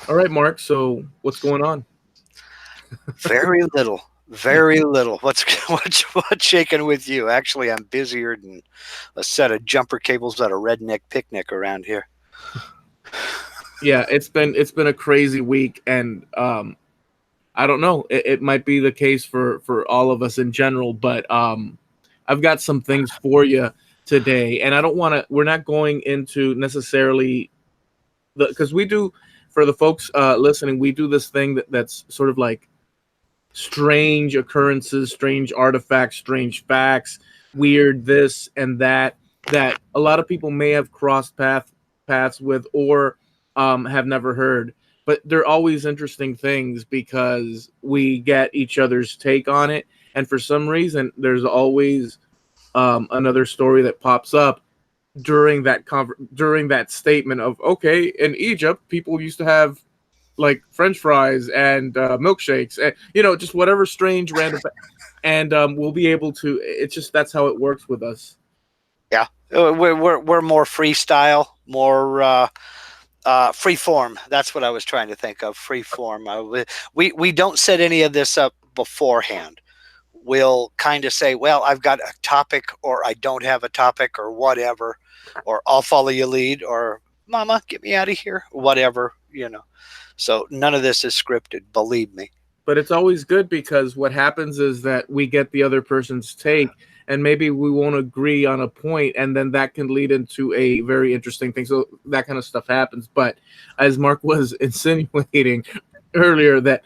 All right, Mark. So what's going on? Very little. Very little. What's shaking with you? Actually, I'm busier than a set of jumper cables at a redneck picnic around here. Yeah, it's been a crazy week, and I don't know. It might be the case for all of us in general, but I've got some things for you today, and I don't want to. We're not going into necessarily the because we do for the folks listening. We do this thing that's sort of like strange occurrences, strange artifacts, strange facts, weird this and that a lot of people may have crossed paths with or have never heard. But they're always interesting things because we get each other's take on it, and for some reason, there's always another story that pops up during that statement of okay, in Egypt, people used to have like French fries and milkshakes, and just whatever strange random, and we'll be able to. It's just that's how it works with us. Yeah, we're more freestyle, more free form. That's what I was trying to think of. Free form. We don't set any of this up beforehand. We'll kind of say, well, I've got a topic, or I don't have a topic, or whatever, or I'll follow your lead, or Mama, get me out of here, whatever. So none of this is scripted, believe me. But it's always good because what happens is that we get the other person's take, and maybe we won't agree on a point, and then that can lead into a very interesting thing. So that kind of stuff happens. But as Mark was insinuating earlier, that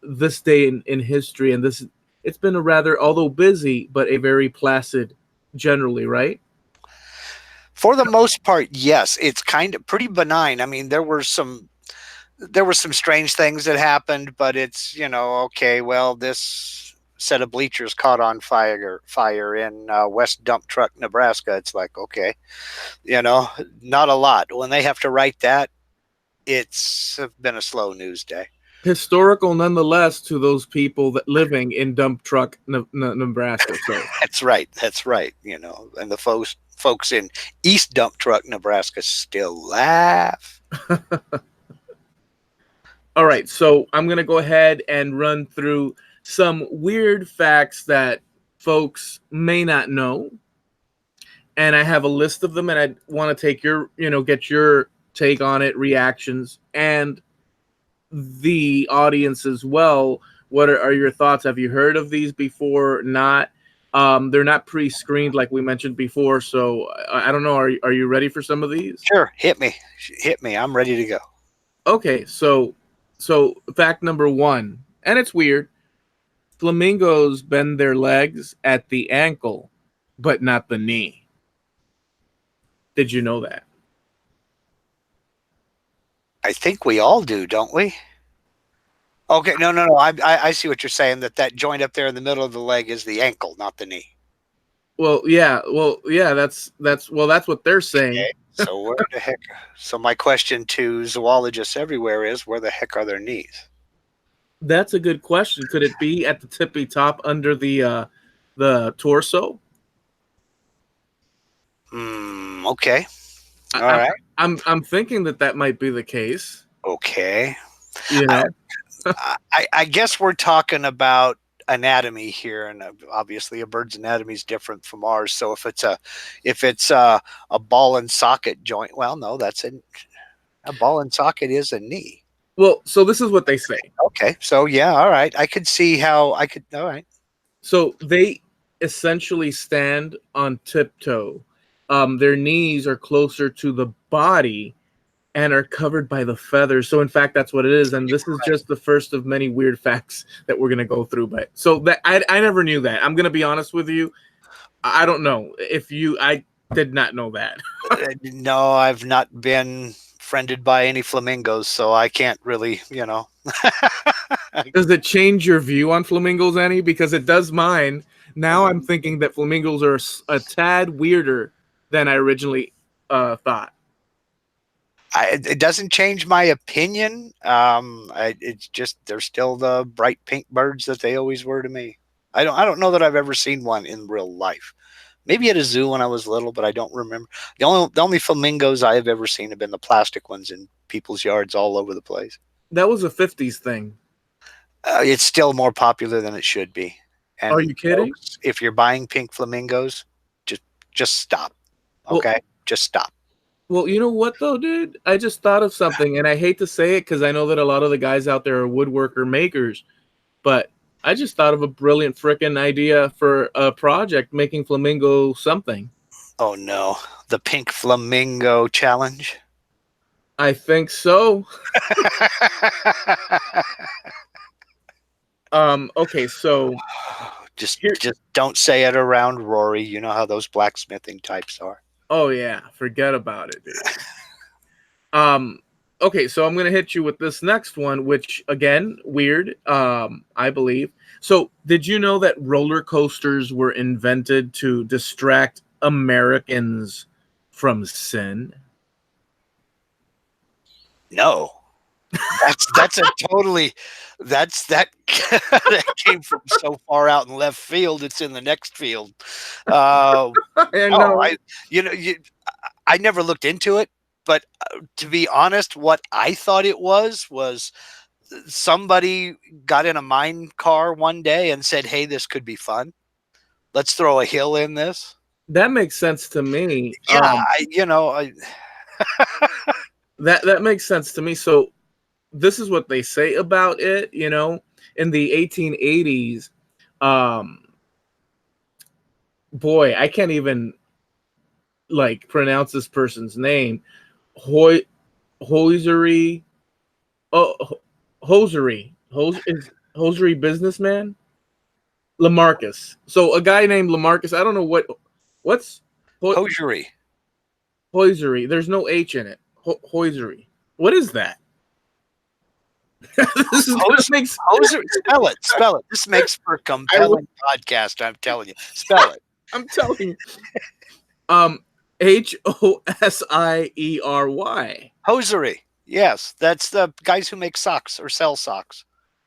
this day in history, and this it's been a rather, although busy, but a very placid generally, right? For the most part, yes, it's kind of pretty benign. I mean, there were some strange things that happened, but it's okay. Well, this set of bleachers caught on fire in West Dump Truck, Nebraska. It's like you know, not a lot. When they have to write that, it's been a slow news day. Historical nonetheless to those people that living in dump truck Nebraska. So That's right. That's right. And the folks in East Dump Truck, Nebraska, still laugh. all right, so I'm going to go ahead and run through some weird facts that folks may not know. And I have a list of them, and I want to take get your take on it, reactions, and the audience as well. What are your thoughts? Have you heard of these before? Not. They're not pre-screened like we mentioned before, so I don't know. Are you ready for some of these? Sure, hit me, hit me. I'm ready to go. Okay, so fact number one, and it's weird. Flamingos bend their legs at the ankle, but not the knee. Did you know that? I think we all do, don't we? Okay, no, no, no. I see what you're saying. That joint up there in the middle of the leg is the ankle, not the knee. Well, yeah. That's what they're saying. Okay. So where the heck? So my question to zoologists everywhere is, where the heck are their knees? That's a good question. Could it be at the tippy top under the torso? Okay. I, All I'm right. I'm thinking that might be the case. Okay. You I, know, I guess we're talking about anatomy here, and obviously a bird's anatomy is different from ours. So if it's a ball and socket joint, well, no, that's a ball and socket is a knee. well, so this is what they say. Okay, so yeah, all right, I could see how I could. All right, So they essentially stand on tiptoe. Their knees are closer to the body and are covered by the feathers. So in fact, that's what it is. And this is just the first of many weird facts that we're gonna go through. But so that I never knew that. I'm gonna be honest with you. I don't know if you. I did not know that. no, I've not been friended by any flamingos, so I can't really, Does it change your view on flamingos any? Because it does mine. Now I'm thinking that flamingos are a tad weirder than I originally thought. It doesn't change my opinion. It's just they're still the bright pink birds that they always were to me. I don't know that I've ever seen one in real life. Maybe at a zoo when I was little, but I don't remember. The only flamingos I have ever seen have been the plastic ones in people's yards all over the place. That was a '50s thing. It's still more popular than it should be. Are And you kidding? folks, if you're buying pink flamingos, just stop. Well, Okay, just stop. well, you know what though, dude? I just thought of something, and I hate to say it because I know that a lot of the guys out there are woodworker makers, but I just thought of a brilliant freaking idea for a project making flamingo something. Oh no, the pink flamingo challenge. I think so. Okay, so just here. just don't say it around Rory. You know how those blacksmithing types are. Oh yeah, forget about it, dude. Um, okay, so I'm gonna hit you with this next one, which again, weird. I believe. So, did you know that roller coasters were invented to distract Americans from sin? No, that's a totally that that came from so far out in left field. It's in the next field. Uh, I no, know. I never looked into it, but to be honest, what I thought it was somebody got in a mine car one day and said, "Hey, this could be fun. Let's throw a hill in this." That makes sense to me. Yeah, I That makes sense to me. So, this is what they say about it. In the 1880s, um, boy, I can't even like pronounce this person's name. Hoy Hosiery. Oh, Hosiery. Hosiery businessman. Lamarcus. So a guy named Lamarcus. I don't know what's hosiery. hosiery. There's no H in it. Hosiery. What is that? This is gonna make Hosiery. Spell it. This makes for a compelling podcast. I'm telling you. Spell it. I'm telling you. Hosiery. Hosiery. Yes, that's the guys who make socks or sell socks.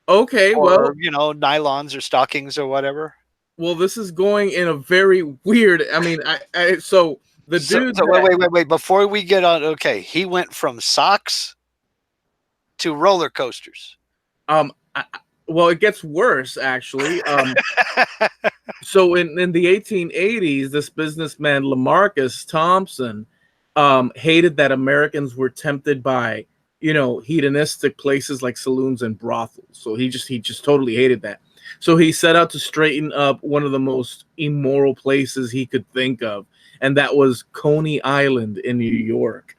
Okay, Or, nylons or stockings or whatever. well, this is going in a very weird. I mean, so the dude. So wait. Before we get on, okay, he went from socks to roller coasters. Well, it gets worse actually. So in the 1880s, this businessman Lamarcus Thompson hated that Americans were tempted by hedonistic places like saloons and brothels. So he just totally hated that. So he set out to straighten up one of the most immoral places he could think of, and that was Coney Island in New York.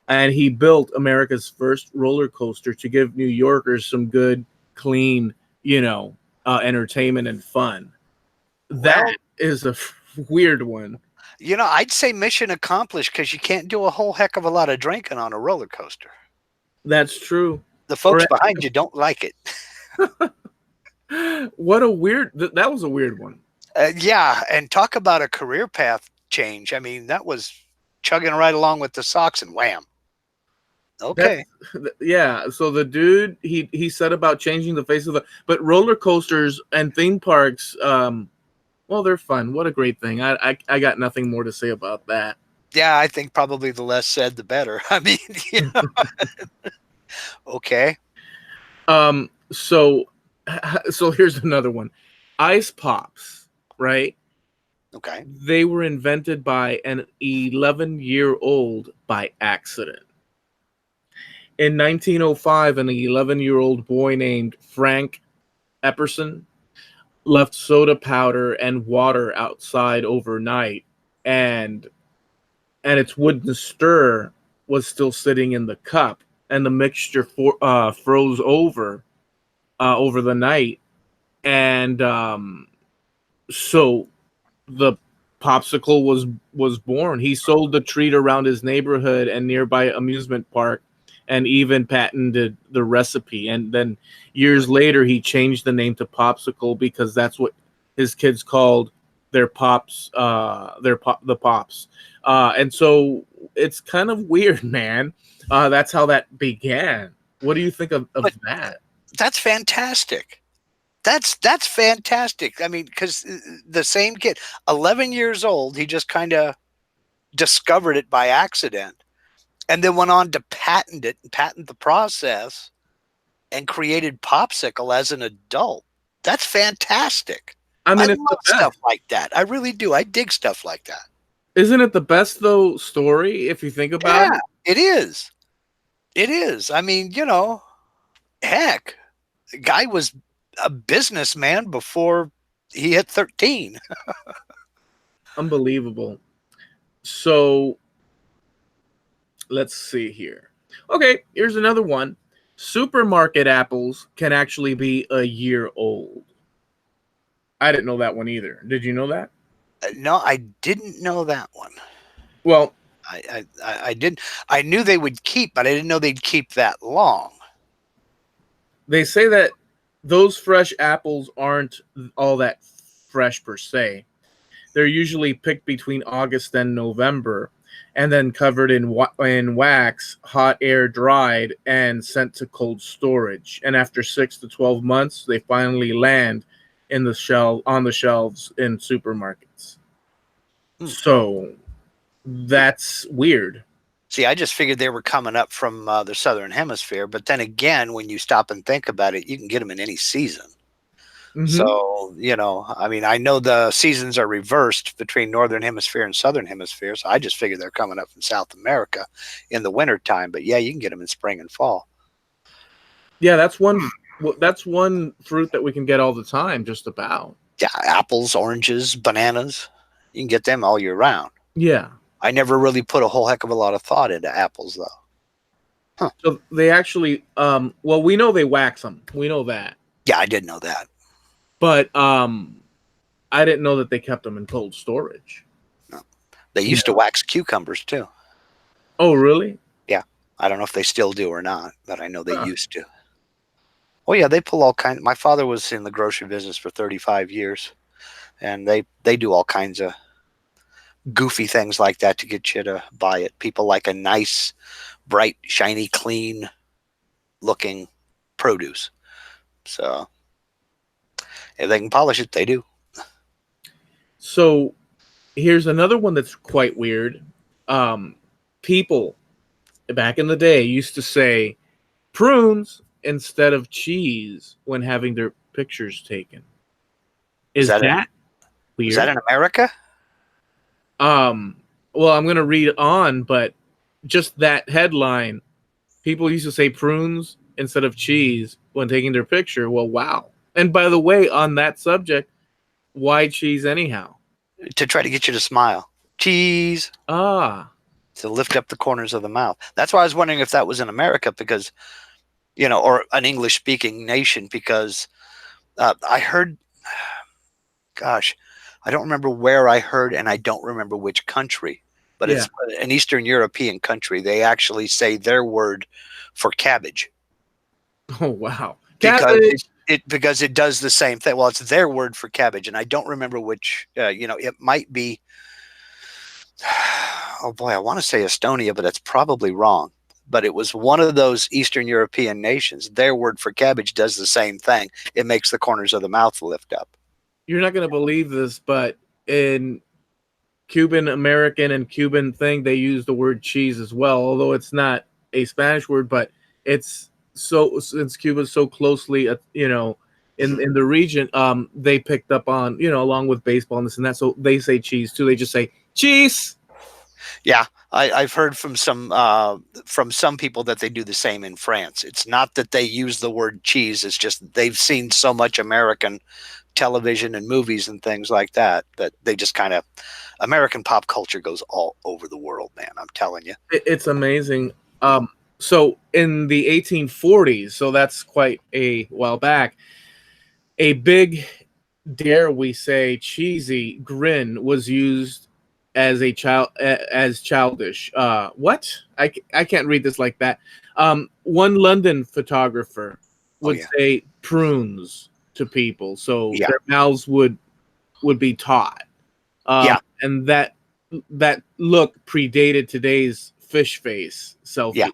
And he built America's first roller coaster to give New Yorkers some good, clean, entertainment and fun. That is a weird one. I'd say mission accomplished because you can't do a whole heck of a lot of drinking on a roller coaster. That's true. The folks behind you don't like it. What a weird. That was a weird one. Yeah, and talk about a career path change. I mean, that was chugging right along with the socks and wham. Okay. Yeah. So the dude he set about changing the face of but roller coasters and theme parks. Well, they're fun. What a great thing. I got nothing more to say about that. Yeah, I think probably the less said, the better. I mean, Okay. So here's another one. Ice pops, right? Okay. They were invented by an 11-year-old by accident. In 1905, an 11-year-old boy named Frank Epperson left soda powder and water outside overnight, and its wooden stir was still sitting in the cup, and the mixture froze over the night, and so the popsicle was born. He sold the treat around his neighborhood and nearby amusement park, and even patented the recipe. And then years later, he changed the name to Popsicle because that's what his kids called their pops, the pops. And so it's kind of weird, man. That's how that began. What do you think of that? That's fantastic. That's fantastic. I mean, because the same kid, 11 years old, he just kind of discovered it by accident, and then went on to patent it and patent the process, and created popsicle as an adult. That's fantastic. I I mean, it's the love best. stuff like that. I really do. I dig stuff like that. Isn't it the best though story if you think about Yeah, it? it is. It is. I mean, heck, the guy was a businessman before he hit 13. Unbelievable. So let's see here. Okay, here's another one. Supermarket apples can actually be a year old. I didn't know that one either. Did you know that? No, I didn't know that one. Well, I didn't. I knew they would keep, but I didn't know they'd keep that long. they say that those fresh apples aren't all that fresh per se. They're usually picked between August and November and then covered in wax, hot air dried, and sent to cold storage. And after 6 to 12 months, they finally land on the shelves in supermarkets. Hmm. So that's weird. See, I just figured they were coming up from the southern hemisphere, but then again, when you stop and think about it, you can get them in any season. Mm-hmm. So, I mean, I know the seasons are reversed between northern hemisphere and southern hemisphere, so I just figured they're coming up from South America in the winter time. But yeah, you can get them in spring and fall. Yeah, that's one fruit that we can get all the time, just about. Yeah, apples, oranges, bananas, you can get them all year round. Yeah. I never really put a whole heck of a lot of thought into apples, though. Huh. So they actually, well, we know they wax them. We know that. Yeah, I did know that. But I didn't know that they kept them in cold storage. No. They used to wax cucumbers too. Oh, really? Yeah, I don't know if they still do or not, but I know they used to. Oh yeah, they pull all kinds. My father was in the grocery business for 35 years, and they do all kinds of goofy things like that to get you to buy it. People like a nice, bright, shiny, clean looking produce. So if they can polish it, they do. So here's another one that's quite weird. People back in the day used to say prunes instead of cheese when having their pictures taken. Is that weird? Is that in America? Well, I'm gonna read on, but just that headline, people used to say prunes instead of cheese when taking their picture. Well, wow. And by the way, on that subject, why cheese anyhow? To try to get you to smile. Cheese. Ah. To lift up the corners of the mouth. That's why I was wondering if that was in America because, or an English speaking nation because I heard, gosh, I don't remember where I heard and I don't remember which country, but it's an Eastern European country. They actually say their word for cabbage. Oh, wow. Cabbage. Because it does the same thing. Well, it's their word for cabbage, and I don't remember which. It might be. Oh boy, I want to say Estonia, but that's probably wrong. But it was one of those Eastern European nations. Their word for cabbage does the same thing. It makes the corners of the mouth lift up. You're not going to believe this, but in Cuban American and Cuban thing, they use the word cheese as well, although it's not a Spanish word, but it's so since Cuba's so closely, in the region, they picked up on, along with baseball and this and that. So they say cheese too. They just say cheese. Yeah, I've heard from some people that they do the same in France. It's not that they use the word cheese; it's just they've seen so much American television and movies and things like that that they just kind of American pop culture goes all over the world, man. I'm telling you, it's amazing. So in the 1840s, so that's quite a while back, a big, dare we say, cheesy grin was used as childish. What? I can't read this like that. One London photographer would say prunes to people, so their mouths would be taut. And that look predated today's fish face selfie.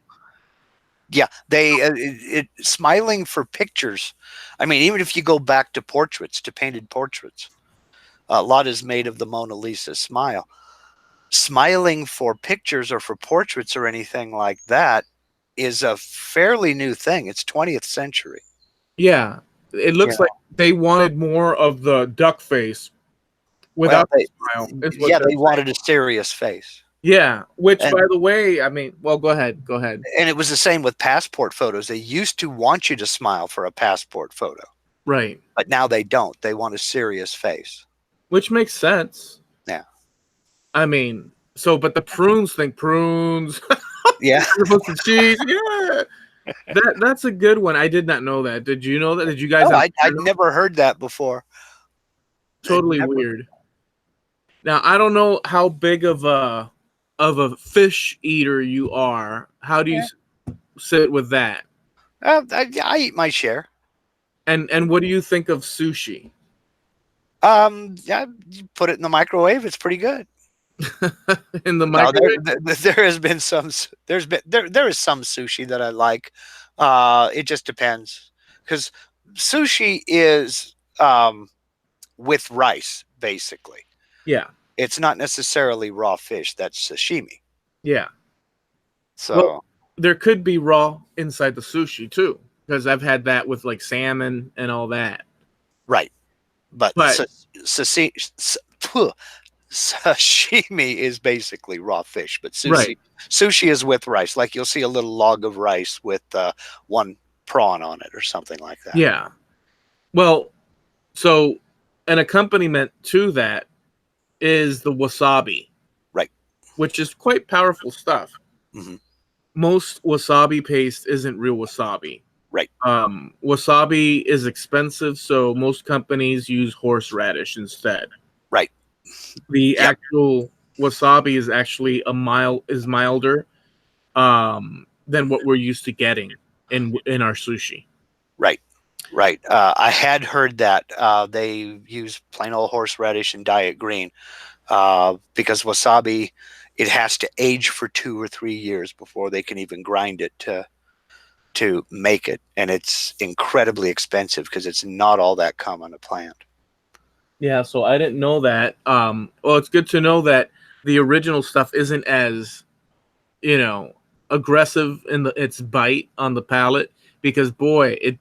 Yeah, they smiling for pictures. I mean, even if you go back to portraits, to painted portraits, a lot is made of the Mona Lisa smile. Smiling for pictures or for portraits or anything like that is a fairly new thing. It's 20th century. Yeah, it looks like they wanted more of the duck face Well, without the smile. Is what yeah, they're they wanted saying. a serious face. Yeah, which And by the way, I mean, well, go ahead, go ahead. and it was the same with passport photos. They used to want you to smile for a passport photo, Right, but now they don't. They want a serious face. which makes sense. Yeah. I mean, so but the prunes think prunes. Yeah. Supposed to cheese. Yeah, that's a good one. I did not know that. Did you know that? Did you guys? No, I'd never heard that before. Totally weird. Now I don't know how big of a fish eater you are. How do you sit with that? I eat my share. And what do you think of sushi? Yeah, you put it in the microwave. It's pretty good. In the No, microwave? there has been some. There is some sushi that I like. It just depends because sushi is with rice basically. Yeah. It's not necessarily raw fish. That's sashimi. Yeah. So Well, there could be raw inside the sushi too, because I've had that with like salmon and all that. right, but But sashimi is basically raw fish, but right. sushi is with rice. Like you'll see a little log of rice with one prawn on it or something like that. Yeah. Well, so an accompaniment to that is the wasabi, Right. which is quite powerful stuff. Mm-hmm. Most wasabi paste isn't real wasabi. Right. Wasabi is expensive, so most companies use horseradish instead. Right. The actual wasabi is actually milder than what we're used to getting in our sushi. Right. Right. I had heard that they use plain old horseradish and diet green because wasabi, it has to age for 2 or 3 years before they can even grind it to make it, and it's incredibly expensive because it's not all that common a plant. Yeah, so I didn't know that. Well, it's good to know that the original stuff isn't as, aggressive in its bite on the palate because boy, it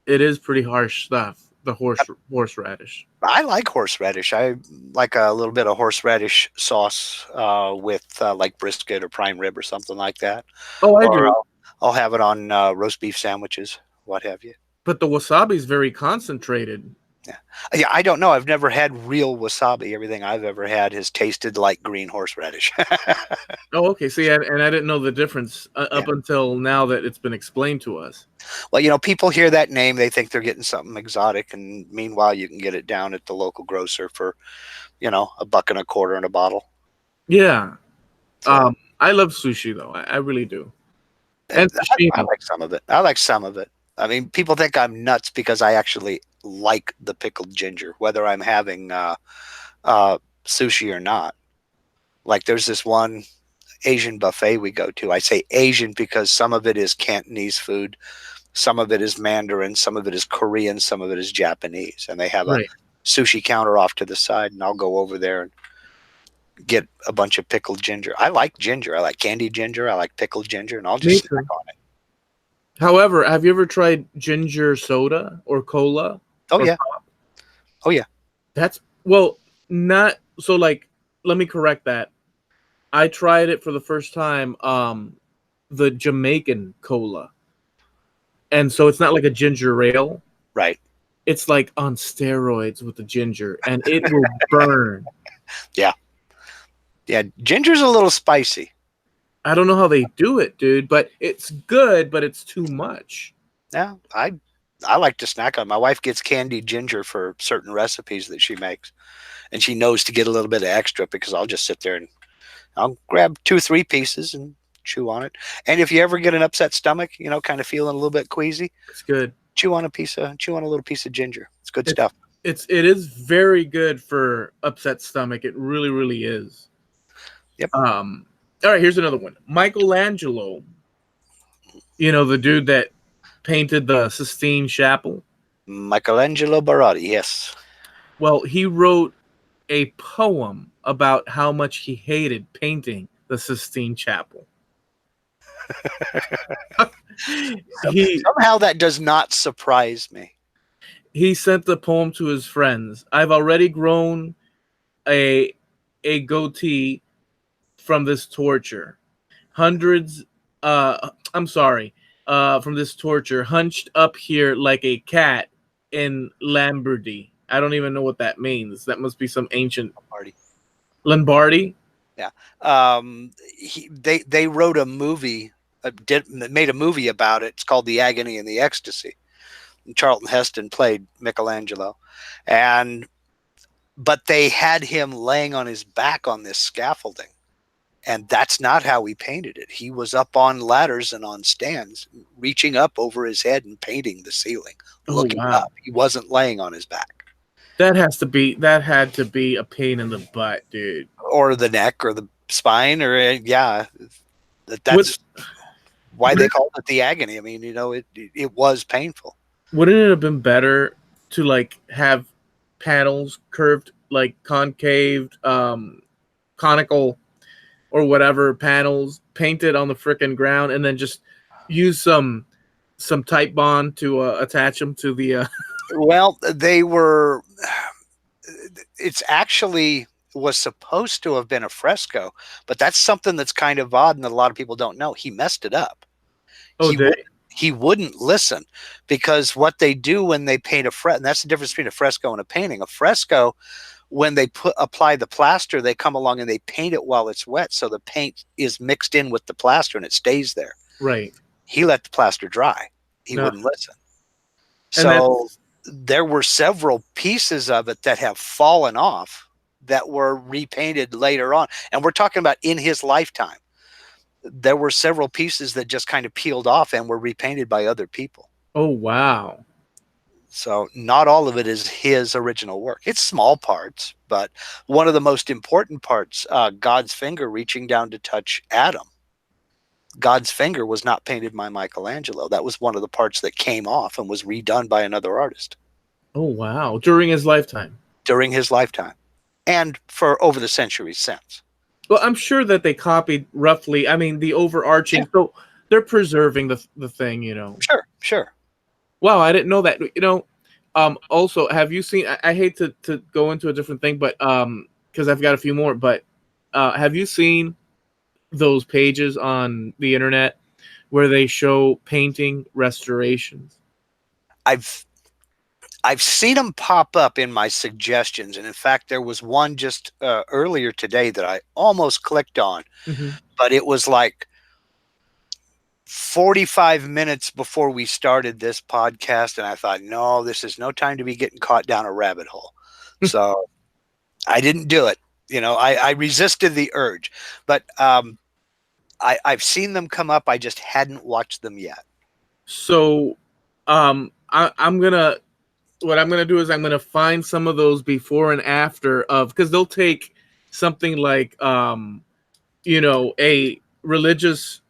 is pretty harsh stuff. The horseradish. I like horseradish. I like a little bit of horseradish sauce with like brisket or prime rib or something like that. Oh, I Or do. I'll have it on roast beef sandwiches, what have you. But the wasabi is very concentrated. Yeah, I don't know. I've never had real wasabi. Everything I've ever had has tasted like green horseradish. Oh, okay. See, and I didn't know the difference up until now that it's been explained to us. Well, people hear that name, they think they're getting something exotic, and meanwhile, you can get it down at the local grocer for, $1.25 in a bottle. Yeah. So, I love sushi though. I really do. And I like some of it. I like some of it. I mean, people think I'm nuts because I actually like the pickled ginger, whether I'm having sushi or not. Like, there's this one Asian buffet we go to. I say Asian because some of it is Cantonese food, some of it is Mandarin, some of it is Korean, some of it is Japanese, and they have a sushi counter off to the side, and I'll go over there and get a bunch of pickled ginger. I like ginger. I like candied ginger. I like pickled ginger, and I'll just snack on it. However, have you ever tried ginger soda or cola? Oh yeah. Pop? Oh yeah. Not so. Like, let me correct that. I tried it for the first time. The Jamaican cola, and so it's not like a ginger ale. Right. It's like on steroids with the ginger, and it will burn. Yeah. Yeah. Ginger's a little spicy. I don't know how they do it, dude, but it's good, but it's too much. Yeah. I like to snack on it. My wife gets candied ginger for certain recipes that she makes, and she knows to get a little bit of extra because I'll just sit there and I'll grab 2 or 3 pieces and chew on it. And if you ever get an upset stomach, kind of feeling a little bit queasy, it's good. Chew on a little piece of ginger. It's good stuff. It is very good for upset stomach. It really, really is. Yep. All right, here's another one. Michelangelo You know, the dude that painted the Sistine Chapel. Michelangelo Barotti, yes. Well, he wrote a poem about how much he hated painting the Sistine Chapel. he Somehow that does not surprise me. he sent the poem to his friends. I've already grown a goatee from this torture. Hundreds I'm sorry, from this torture, hunched up here like a cat in Lombardy. I don't even know what that means. That must be some ancient Party. Lombardy. Yeah. They wrote a movie, made a movie about it. It's called The Agony and the Ecstasy. And Charlton Heston played Michelangelo, but they had him laying on his back on this scaffolding, and that's not how he painted it. He was up on ladders and on stands, reaching up over his head and painting the ceiling, looking up. He wasn't laying on his back. That had to be a pain in the butt, dude. Or the neck or the spine, or that's why they called it the agony. I mean, it was painful. Wouldn't it have been better to like have panels curved, like concaved, conical, or whatever panels painted on the frickin' ground, and then just use some type bond to attach them to the. Well, they were. It's actually was supposed to have been a fresco, but that's something that's kind of odd and that a lot of people don't know. He messed it up. Oh, he wouldn't listen, because what they do when they paint a fresco, and that's the difference between a fresco and a painting. A fresco, when they apply the plaster, they come along and they paint it while it's wet, so the paint is mixed in with the plaster and it stays there. Right. He let the plaster dry. He wouldn't listen. So there were several pieces of it that have fallen off that were repainted later on. And we're talking about in his lifetime. There were several pieces that just kind of peeled off and were repainted by other people. Oh, wow. So not all of it is his original work. It's small parts, but one of the most important parts, God's finger reaching down to touch Adam. God's finger was not painted by Michelangelo. That was one of the parts that came off and was redone by another artist. Oh, wow. During his lifetime. During his lifetime. And for over the centuries since. Well, I'm sure that they copied roughly, I mean, the overarching, so they're preserving the thing, you know. Sure. Wow, I didn't know that. You know, also, have you seen, I hate to go into a different thing, but because I've got a few more, but have you seen those pages on the internet where they show painting restorations? I've seen them pop up in my suggestions, and in fact, there was one just earlier today that I almost clicked on, but it was like 45 minutes before we started this podcast, and I thought, no, this is no time to be getting caught down a rabbit hole. So I didn't do it. You know, I resisted the urge, but I've seen them come up. I just hadn't watched them yet. So what I'm gonna do is I'm gonna find some of those before and after of, because they'll take something like a religious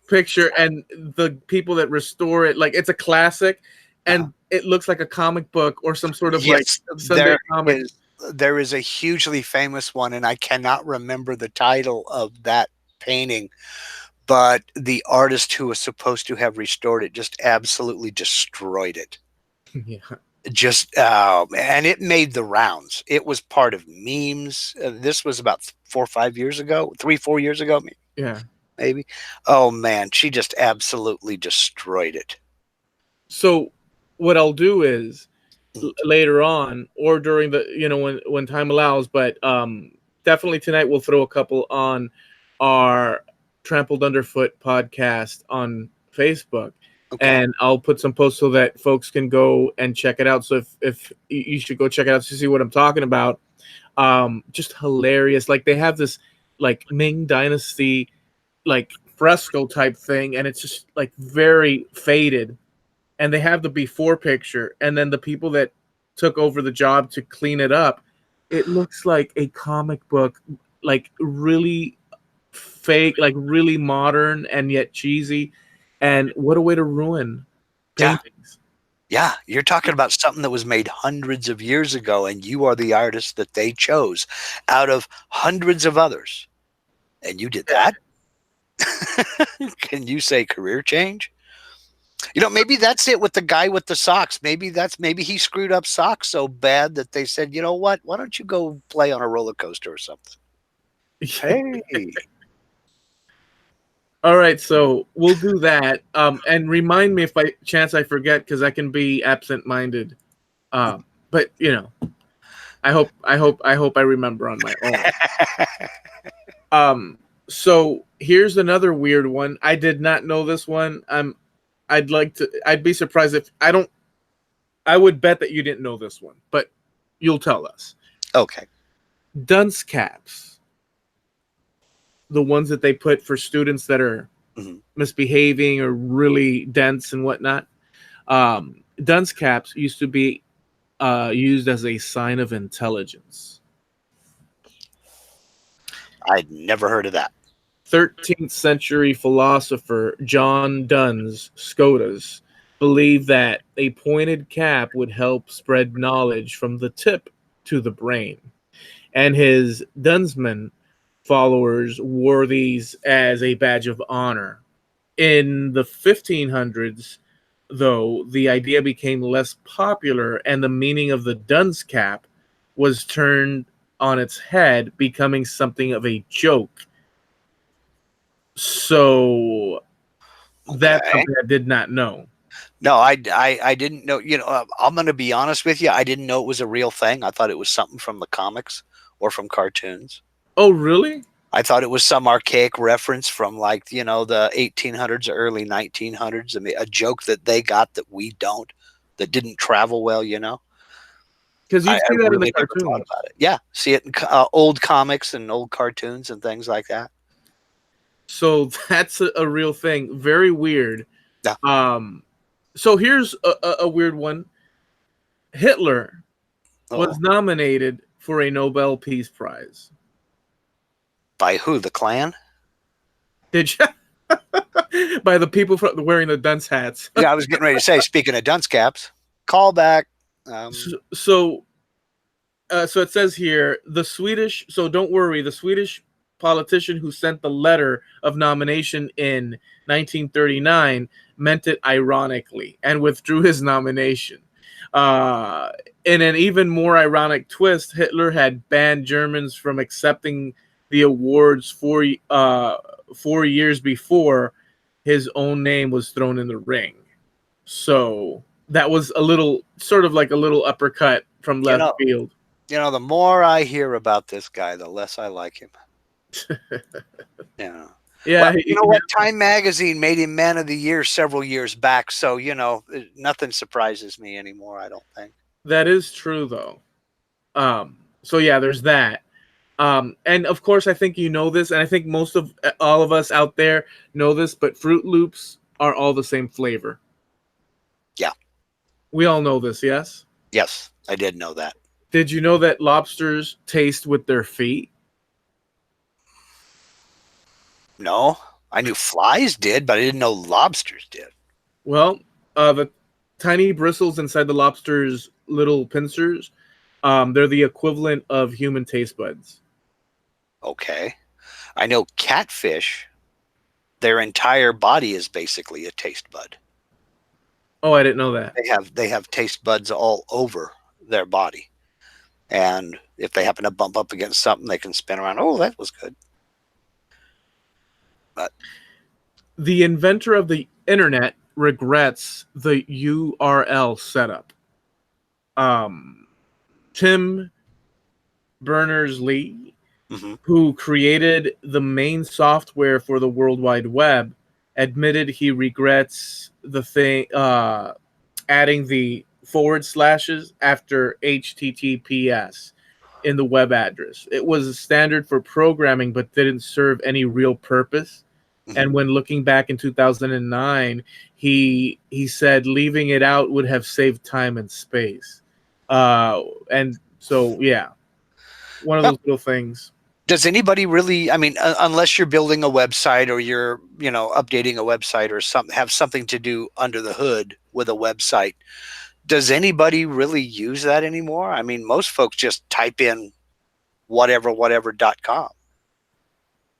picture, and the people that restore it, like it's a classic, and it looks like a comic book or some sort of like Sunday comic. There is a hugely famous one, and I cannot remember the title of that painting, but the artist who was supposed to have restored it just absolutely destroyed it. Yeah. And it made the rounds. It was part of memes. This was about 4 or 5 years ago, 3-4 years ago. Yeah. Maybe. Oh man, she just absolutely destroyed it. So what I'll do is later on, or during the, when time allows, but definitely tonight we'll throw a couple on our Trampled Underfoot podcast on Facebook. Okay. And I'll put some posts so that folks can go and check it out. So if you should go check it out to see what I'm talking about. Just hilarious. Like they have this like Ming Dynasty like fresco type thing, and it's just like very faded. And they have the before picture, and then the people that took over the job to clean it up, it looks like a comic book, like really fake, like really modern and yet cheesy. And what a way to ruin paintings. Yeah, you're talking about something that was made hundreds of years ago, and you are the artist that they chose out of hundreds of others. And you did that? Can you say career change? You know, maybe that's it with the guy with the socks. Maybe he screwed up socks so bad that they said, you know what? Why don't you go play on a roller coaster or something? Hey. All right, so we'll do that. And remind me if by chance I forget, because I can be absent-minded. But you know, I hope I remember on my own. So here's another weird one. I did not know this one. I'd be surprised if I would bet that you didn't know this one, but you'll tell us. Okay. Dunce caps. The ones that they put for students that are misbehaving or really dense and whatnot. Dunce caps used to be used as a sign of intelligence. I'd never heard of that. 13th century philosopher John Duns Scotus believed that a pointed cap would help spread knowledge from the tip to the brain. And his Dunsman followers wore these as a badge of honor. In the 1500s, though, the idea became less popular and the meaning of the dunce cap was turned on its head, becoming something of a joke. So that's something I did not know. No, I didn't know. You know, I'm going to be honest with you. I didn't know it was a real thing. I thought it was something from the comics or from cartoons. Oh, really? I thought it was some archaic reference from, like, you know, the 1800s or early 1900s. I mean, a joke that they got that we don't, that didn't travel well, you know? Because you see that really in the cartoons. About it. Yeah, see it in old comics and old cartoons and things like that. So that's a real thing. Very weird. Yeah. So here's a weird one. Hitler was nominated for a Nobel Peace Prize. By who? The Klan? Did you? By the people wearing the dunce hats. Yeah, I was getting ready to say, speaking of dunce caps, call back. So it says here, so don't worry, the Swedish politician who sent the letter of nomination in 1939 meant it ironically and withdrew his nomination. In an even more ironic twist, Hitler had banned Germans from accepting the awards 4 years before his own name was thrown in the ring. So that was a little uppercut from left field. You know, the more I hear about this guy, the less I like him. Yeah. Well, you know what? Time Magazine made him Man of the Year several years back. So, you know, nothing surprises me anymore, I don't think. That is true, though. So, yeah, there's that. And, of course, I think you know this, and I think all of us out there know this, but Fruit Loops are all the same flavor. Yeah. We all know this, yes? Yes, I did know that. Did you know that lobsters taste with their feet? No, I knew flies did, but I didn't know lobsters did. Well, the tiny bristles inside the lobster's little pincers, they're the equivalent of human taste buds. Okay. I know catfish, their entire body is basically a taste bud. Oh, I didn't know that. They have taste buds all over their body. And if they happen to bump up against something, they can spin around. Oh, that was good. But the inventor of the internet regrets the URL setup. Tim Berners-Lee, who created the main software for the World Wide Web, admitted he regrets adding the / after HTTPS in the web address. It was a standard for programming, but didn't serve any real purpose. And when looking back in 2009, he said leaving it out would have saved time and space. And so, yeah, one of those little things. Does anybody really, I mean, unless you're building a website or you're, updating a website or something, have something to do under the hood with a website, does anybody really use that anymore? I mean, most folks just type in whatever.com.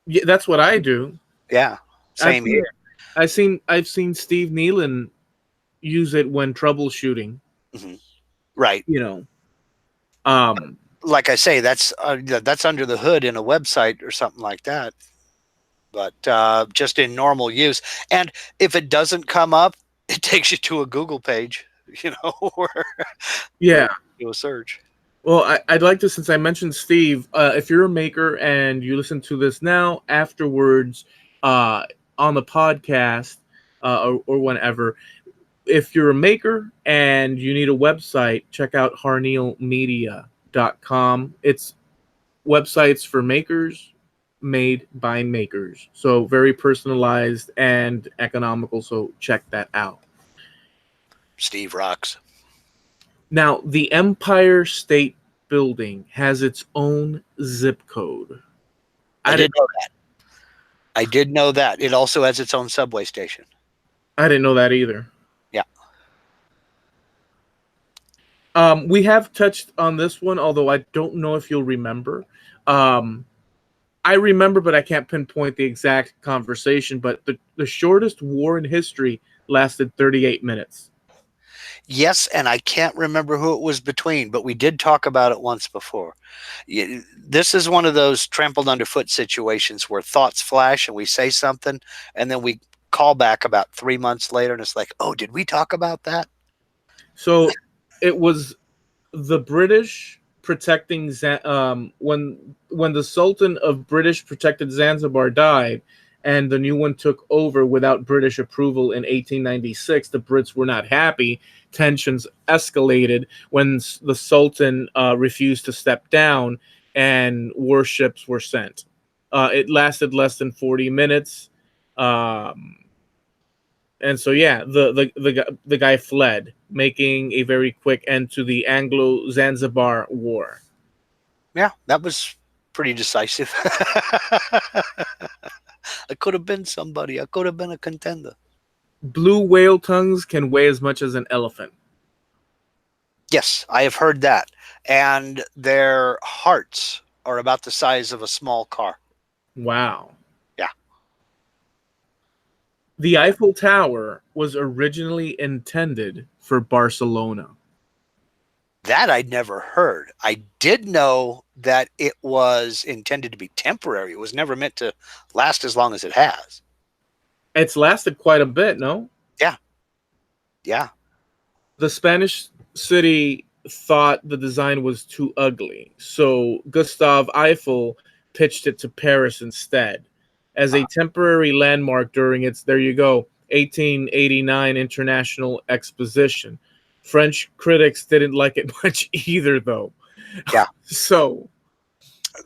Yeah, that's what I do. Yeah, I've same seen here. I've seen Steve Nealon use it when troubleshooting. Mhm. Right. You know, um, Like I say, that's under the hood in a website or something like that. But just in normal use, and if it doesn't come up, it takes you to a Google page, where yeah. you do a search. Well, I'd like to, since I mentioned Steve, if you're a maker and you listen to this now, afterwards, on the podcast, or whenever, if you're a maker and you need a website, check out harneilmedia.com. It's websites for makers made by makers. So very personalized and economical. So check that out. Steve rocks. Now, the Empire State Building has its own zip code. I I did didn't know that. I did know that. It also has its own subway station. I didn't know that either. Yeah. We have touched on this one, although I don't know if you'll remember. Um, I remember, but I can't pinpoint the exact conversation. But the shortest war in history lasted 38 minutes. Yes, and I can't remember who it was between, but we did talk about it once before. This is one of those trampled underfoot situations where thoughts flash and we say something, and then we call back about 3 months later, and it's like, oh, did we talk about that? So it was the British protecting when the Sultan of British protected Zanzibar died, and the new one took over without British approval in 1896. The Brits were not happy. Tensions escalated when the Sultan refused to step down, and warships were sent. It lasted less than 40 minutes. Um, and so yeah, the guy fled, making a very quick end to the Anglo Zanzibar War. Yeah, that was pretty decisive. I could have been somebody. I could have been a contender. Blue whale tongues can weigh as much as an elephant. Yes, I have heard that. And their hearts are about the size of a small car. Wow. Yeah. The Eiffel Tower was originally intended for Barcelona. That I'd never heard. I did know that it was intended to be temporary. It was never meant to last as long as it has. It's lasted quite a bit, no? Yeah. Yeah. The Spanish city thought the design was too ugly, so Gustave Eiffel pitched it to Paris instead as a temporary landmark during its, there you go, 1889 International Exposition. French critics didn't like it much either, though. Yeah. So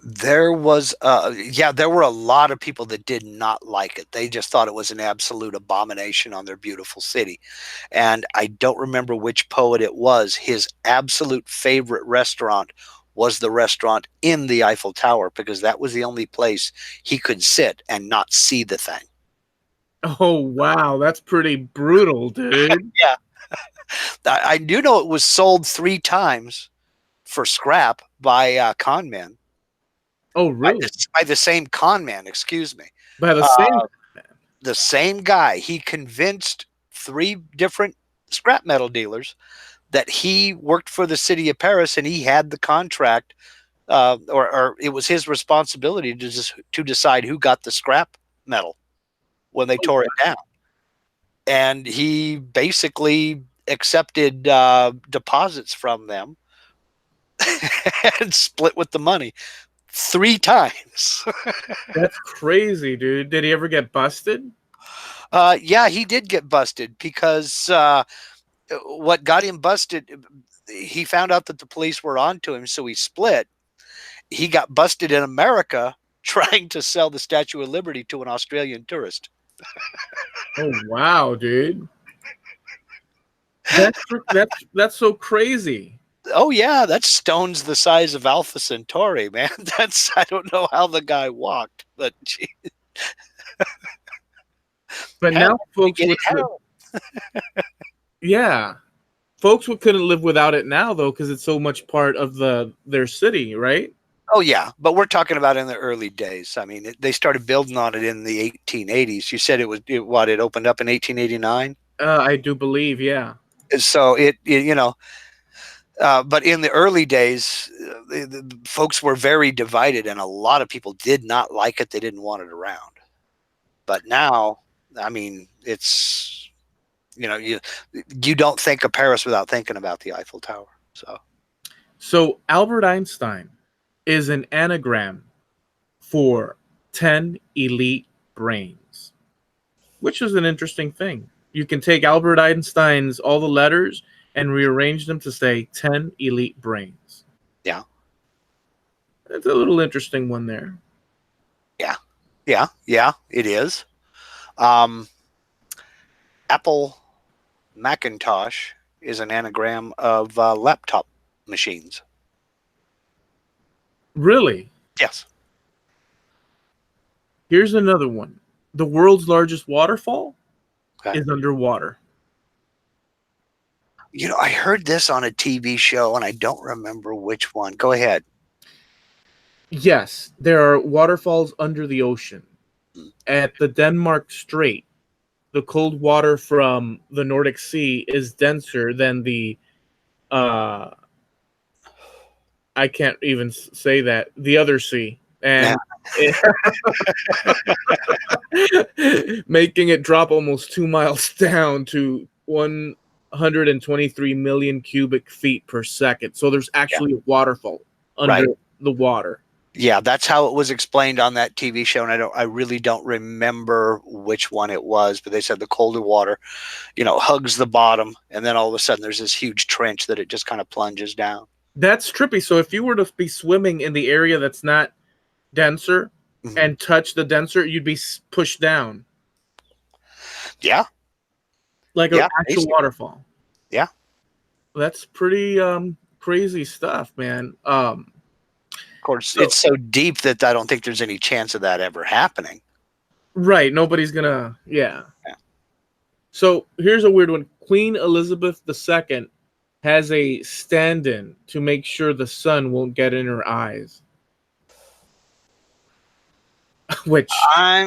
There was, there were a lot of people that did not like it. They just thought it was an absolute abomination on their beautiful city. And I don't remember which poet it was. His absolute favorite restaurant was the restaurant in the Eiffel Tower because that was the only place he could sit and not see the thing. oh wow, that's pretty brutal, dude. Yeah. I do know it was sold 3 times for scrap by con men. Oh really? By the same con man, excuse me. By the same The same guy. He convinced 3 different scrap metal dealers that he worked for the city of Paris and he had the contract, or it was his responsibility to decide who got the scrap metal when they tore it down. And he basically accepted deposits from them and split with the money 3 times. That's crazy, dude. Did he ever get busted? Yeah, he did get busted because what got him busted, he found out that the police were onto him, so he split. He got busted in America trying to sell the Statue of Liberty to an Australian tourist. Oh wow, dude. That's so crazy. Oh yeah, that's stones the size of Alpha Centauri, man. That's I don't know how the guy walked, but gee, But hell, now you folks get would, it hell. yeah, couldn't live without it now though, because it's so much part of their city, right? Oh yeah, but we're talking about in the early days. I mean, they started building on it in the 1880s. You said it opened up in 1889. I do believe, yeah. So but in the early days, the folks were very divided, and a lot of people did not like it. They didn't want it around. But now, I mean, it's you don't think of Paris without thinking about the Eiffel Tower. So Albert Einstein is an anagram for 10 elite brains, which is an interesting thing. You can take Albert Einstein's all the letters and rearrange them to say 10 elite brains. Yeah. It's a little interesting one there. Yeah, it is. Apple Macintosh is an anagram of laptop machines. Really? Yes. Here's another one. The world's largest waterfall Okay. is underwater. I heard this on a TV show, and I don't remember which one. Go ahead. Yes, there are waterfalls under the ocean. At the Denmark Strait, the cold water from the Nordic Sea is denser than the I can't even say that, the other sea, and making it drop almost 2 miles down to 123 million cubic feet per second. So there's actually a waterfall under the water. Yeah, that's how it was explained on that TV show, and I really don't remember which one it was, but they said the colder water, hugs the bottom, and then all of a sudden there's this huge trench that it just kind of plunges down. That's trippy. So if you were to be swimming in the area that's not denser and touch the denser, you'd be pushed down. Yeah. Like an actual waterfall. Yeah. That's pretty crazy stuff, man. Of course, it's so deep that I don't think there's any chance of that ever happening. Right. Nobody's gonna, yeah. So here's a weird one. Queen Elizabeth II has a stand-in to make sure the sun won't get in her eyes. Which I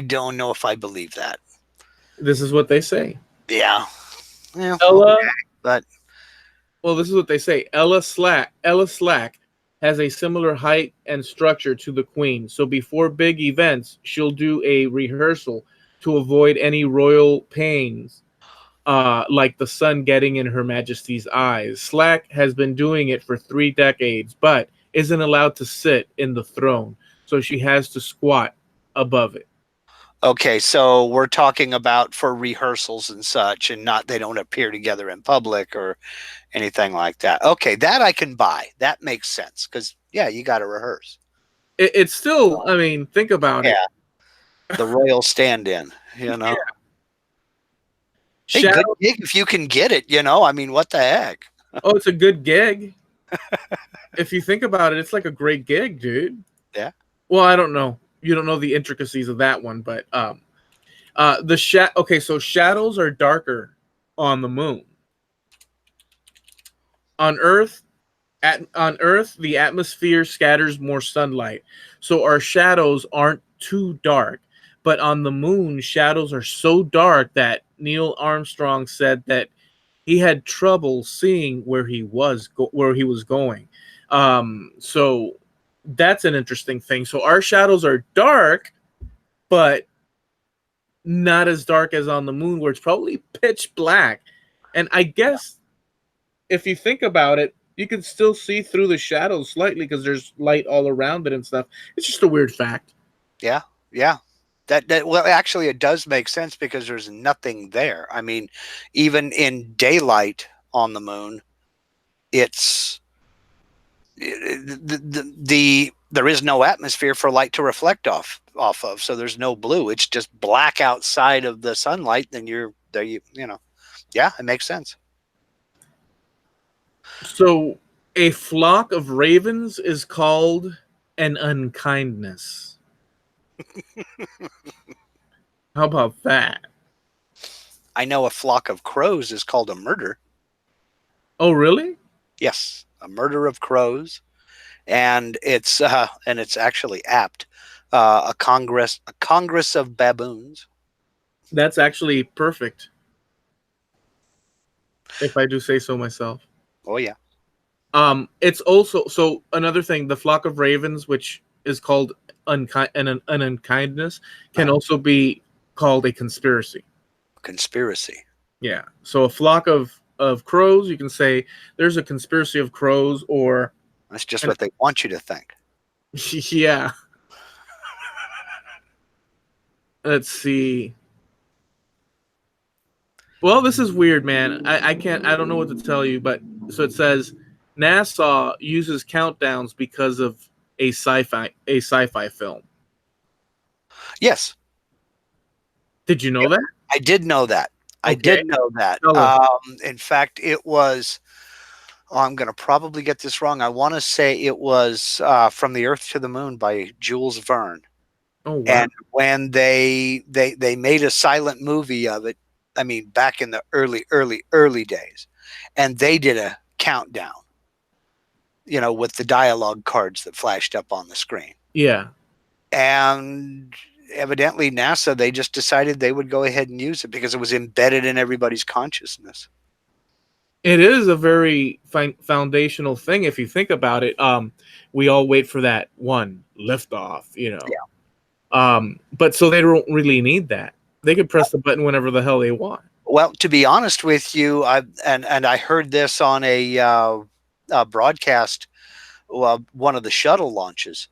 don't know if I believe that. This is what they say. Yeah. Ella, okay, but well, this is what they say. Ella Slack has a similar height and structure to the Queen. So before big events, she'll do a rehearsal to avoid any royal pains, like the sun getting in Her Majesty's eyes. Slack has been doing it for 3 decades, but isn't allowed to sit in the throne, so she has to squat above it. Okay, so we're talking about for rehearsals and such, and not they don't appear together in public or anything like that. Okay, that I can buy. That makes sense because you got to rehearse. It's still, I mean, think about it. The royal stand-in, Yeah. Hey, good gig if you can get it. I mean, what the heck? Oh, it's a good gig. If you think about it, it's like a great gig, dude. Yeah. Well, I don't know. You don't know the intricacies of that one, but so shadows are darker on the moon. On Earth, the atmosphere scatters more sunlight, so our shadows aren't too dark. But on the moon, shadows are so dark that Neil Armstrong said that he had trouble seeing where he was going. So that's an interesting thing. So our shadows are dark, but not as dark as on the moon, where it's probably pitch black. And I guess if you think about it, you can still see through the shadows slightly because there's light all around it and stuff. It's just a weird fact. Yeah. Well, actually, it does make sense because there's nothing there. I mean, even in daylight on the moon, it's there is no atmosphere for light to reflect off of, so there's no blue. It's just black outside of the sunlight. Then you're there. Yeah, it makes sense. So a flock of ravens is called an unkindness. How about that? I know a flock of crows is called a murder. Oh, really? Yes, a murder of crows, and it's actually apt. A congress of baboons. That's actually perfect, if I do say so myself. Oh yeah. It's also so another thing. The flock of ravens, which is called an unkindness, can also be called a conspiracy. Conspiracy. Yeah. So a flock of crows, you can say there's a conspiracy of crows, or That's just an, what they want you to think. yeah. Let's see. Well, this is weird, man. I can't. I don't know what to tell you, but so it says NASA uses countdowns because of a sci-fi film. Yes, Did you know yep, that? I did know that. I Okay. did know that. Tell us. In fact, it was. Oh, I'm going to probably get this wrong. I want to say it was From the Earth to the Moon by Jules Verne. Oh wow. And when they made a silent movie of it, I mean, back in the early days, and they did a countdown, with the dialogue cards that flashed up on the screen. Yeah. And evidently NASA, they just decided they would go ahead and use it because it was embedded in everybody's consciousness. It is a very foundational thing if you think about it. We all wait for that one liftoff. Yeah. But so they don't really need that. They could press the button whenever the hell they want. Well, to be honest with you, I heard this on a broadcast, one of the shuttle launches.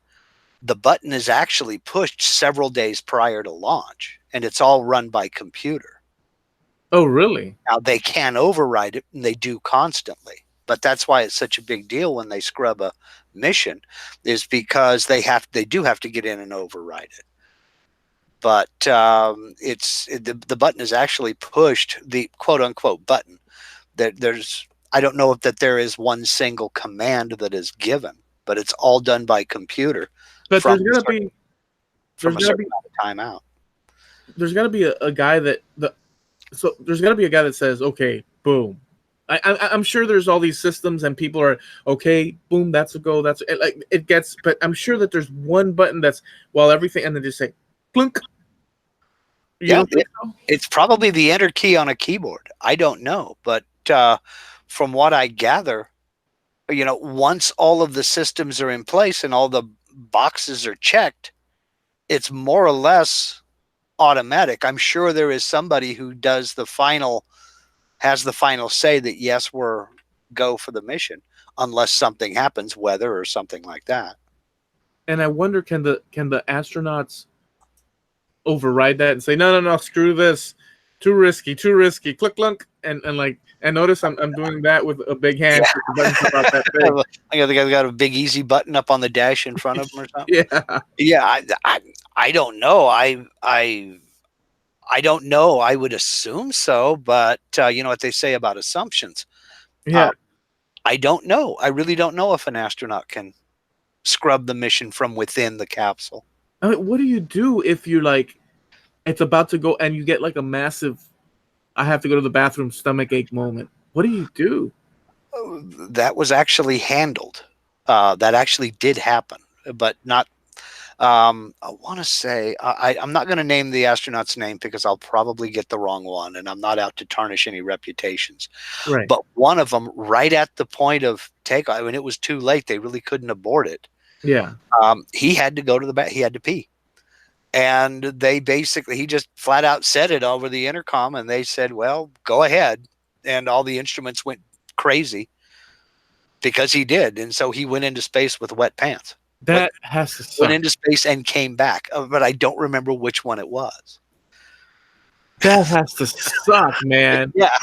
The button is actually pushed several days prior to launch, and it's all run by computer. Oh, really? Now they can override it, and they do constantly. But that's why it's such a big deal when they scrub a mission, is because they do have to get in and override it. But the button is actually pushed, the quote unquote button. I don't know if that there is one single command that is given, but it's all done by computer. But from there's gotta be from a certain amount of time out. there's gotta be a guy there's gotta be a guy that says, okay, boom. I'm sure there's all these systems and people are okay, boom, that's a go, like it gets, but I'm sure that there's one button that's while everything, and then just say plunk. You Yeah, don't think so? it's probably the enter key on a keyboard. I don't know, but from what I gather, once all of the systems are in place and all the boxes are checked, it's more or less automatic. I'm sure there is somebody who has the final say that yes, we're go for the mission, unless something happens, weather or something like that. And I wonder, can the astronauts override that and say, no, screw this, too risky, click clunk, and notice I'm doing that with a big hand. Yeah. The button's about that big. I think I got a big easy button up on the dash in front of them or something. Yeah. Yeah, I don't know. I don't know. I would assume so, but you know what they say about assumptions. Yeah. I don't know. I really don't know if an astronaut can scrub the mission from within the capsule. I mean, what do you do if you're like, it's about to go and you get like a massive, I have to go to the bathroom stomach ache moment? What do you do? That was actually handled. That actually did happen, but not. I want to say I'm not going to name the astronaut's name because I'll probably get the wrong one, and I'm not out to tarnish any reputations. Right. But one of them, right at the point of takeoff, when it was too late, they really couldn't abort it. Yeah. He had to go to the back. He had to pee. And he just flat out said it over the intercom, and they said, well, go ahead. And all the instruments went crazy because he did. And so he went into space with wet pants. That has to suck. Went into space and came back. But I don't remember which one it was. That has to suck, man. Yeah.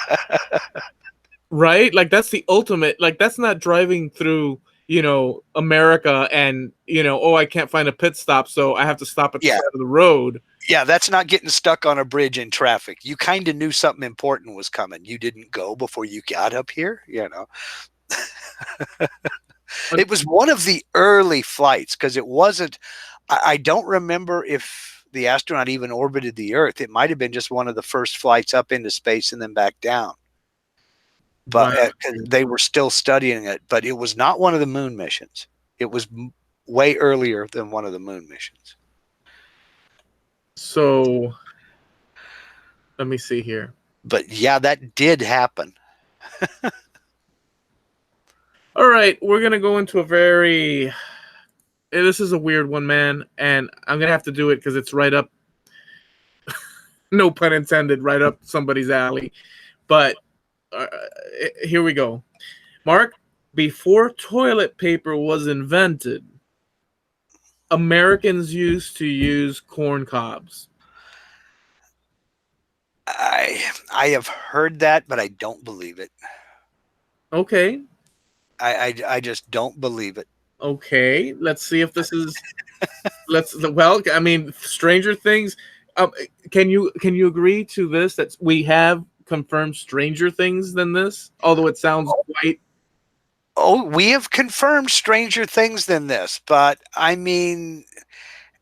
Right? Like, that's the ultimate. Like, that's not driving through, America and, I can't find a pit stop, so I have to stop at the side of the road. Yeah, that's not getting stuck on a bridge in traffic. You kind of knew something important was coming. You didn't go before you got up here, It was one of the early flights because it wasn't. I don't remember if the astronaut even orbited the Earth. It might have been just one of the first flights up into space and then back down. But Wow. 'cause they were still studying it, but it was not one of the moon missions. It was way earlier than one of the moon missions. So let me see here. But yeah, that did happen. All right, we're gonna go into a very. This is a weird one, man, and I'm gonna have to do it because it's right up. No pun intended, right up somebody's alley. But here we go. Mark, before toilet paper was invented, Americans used to use corn cobs. I have heard that, but I don't believe it. Okay. I just don't believe it. Okay. Let's see if this is. Well, I mean, Stranger Things. Can you agree to this that we have confirmed Stranger Things than this? Although it sounds quite. Oh, we have confirmed stranger things than this, but I mean,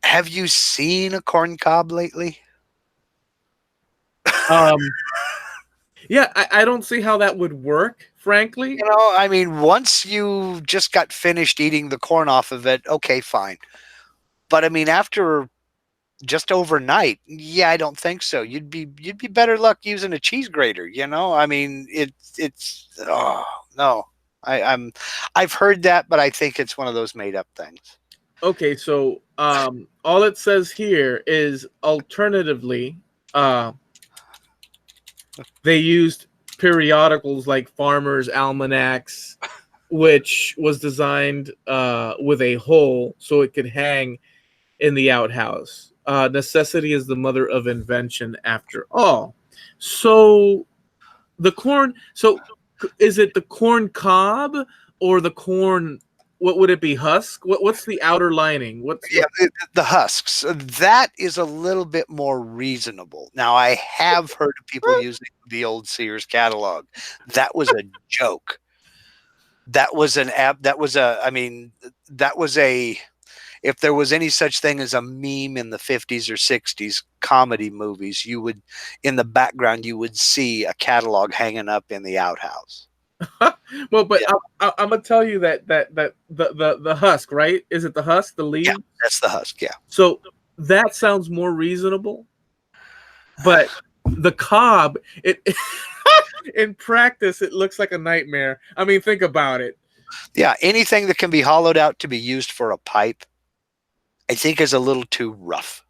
have you seen a corn cob lately? Yeah, I don't see how that would work, frankly. You know, I mean, once you just got finished eating the corn off of it, okay, fine. But I mean, after just overnight, yeah, I don't think so. You'd be better luck using a cheese grater. You know, I mean, it's oh no, I've heard that, but I think it's one of those made up things. Okay, so all it says here is alternatively, they used periodicals like Farmer's Almanacs, which was designed with a hole so it could hang in the outhouse. Necessity is the mother of invention, after all. So the corn. So is it the corn cob or the corn? What would it be? Husk? What's the outer lining? Yeah, the husks. That is a little bit more reasonable. Now, I have heard of people using the old Sears catalog. That was a joke. That was an app. That was a. I mean, that was a. If there was any such thing as a meme in the 50s or 60s comedy movies, you would, in the background, you would see a catalog hanging up in the outhouse. Well, but Yeah. I'm gonna tell you that the husk, right? Is it the husk, the leaf? Yeah, that's the husk. Yeah. So that sounds more reasonable. But the cob, it in practice, it looks like a nightmare. I mean, think about it. Yeah, anything that can be hollowed out to be used for a pipe, I think is a little too rough.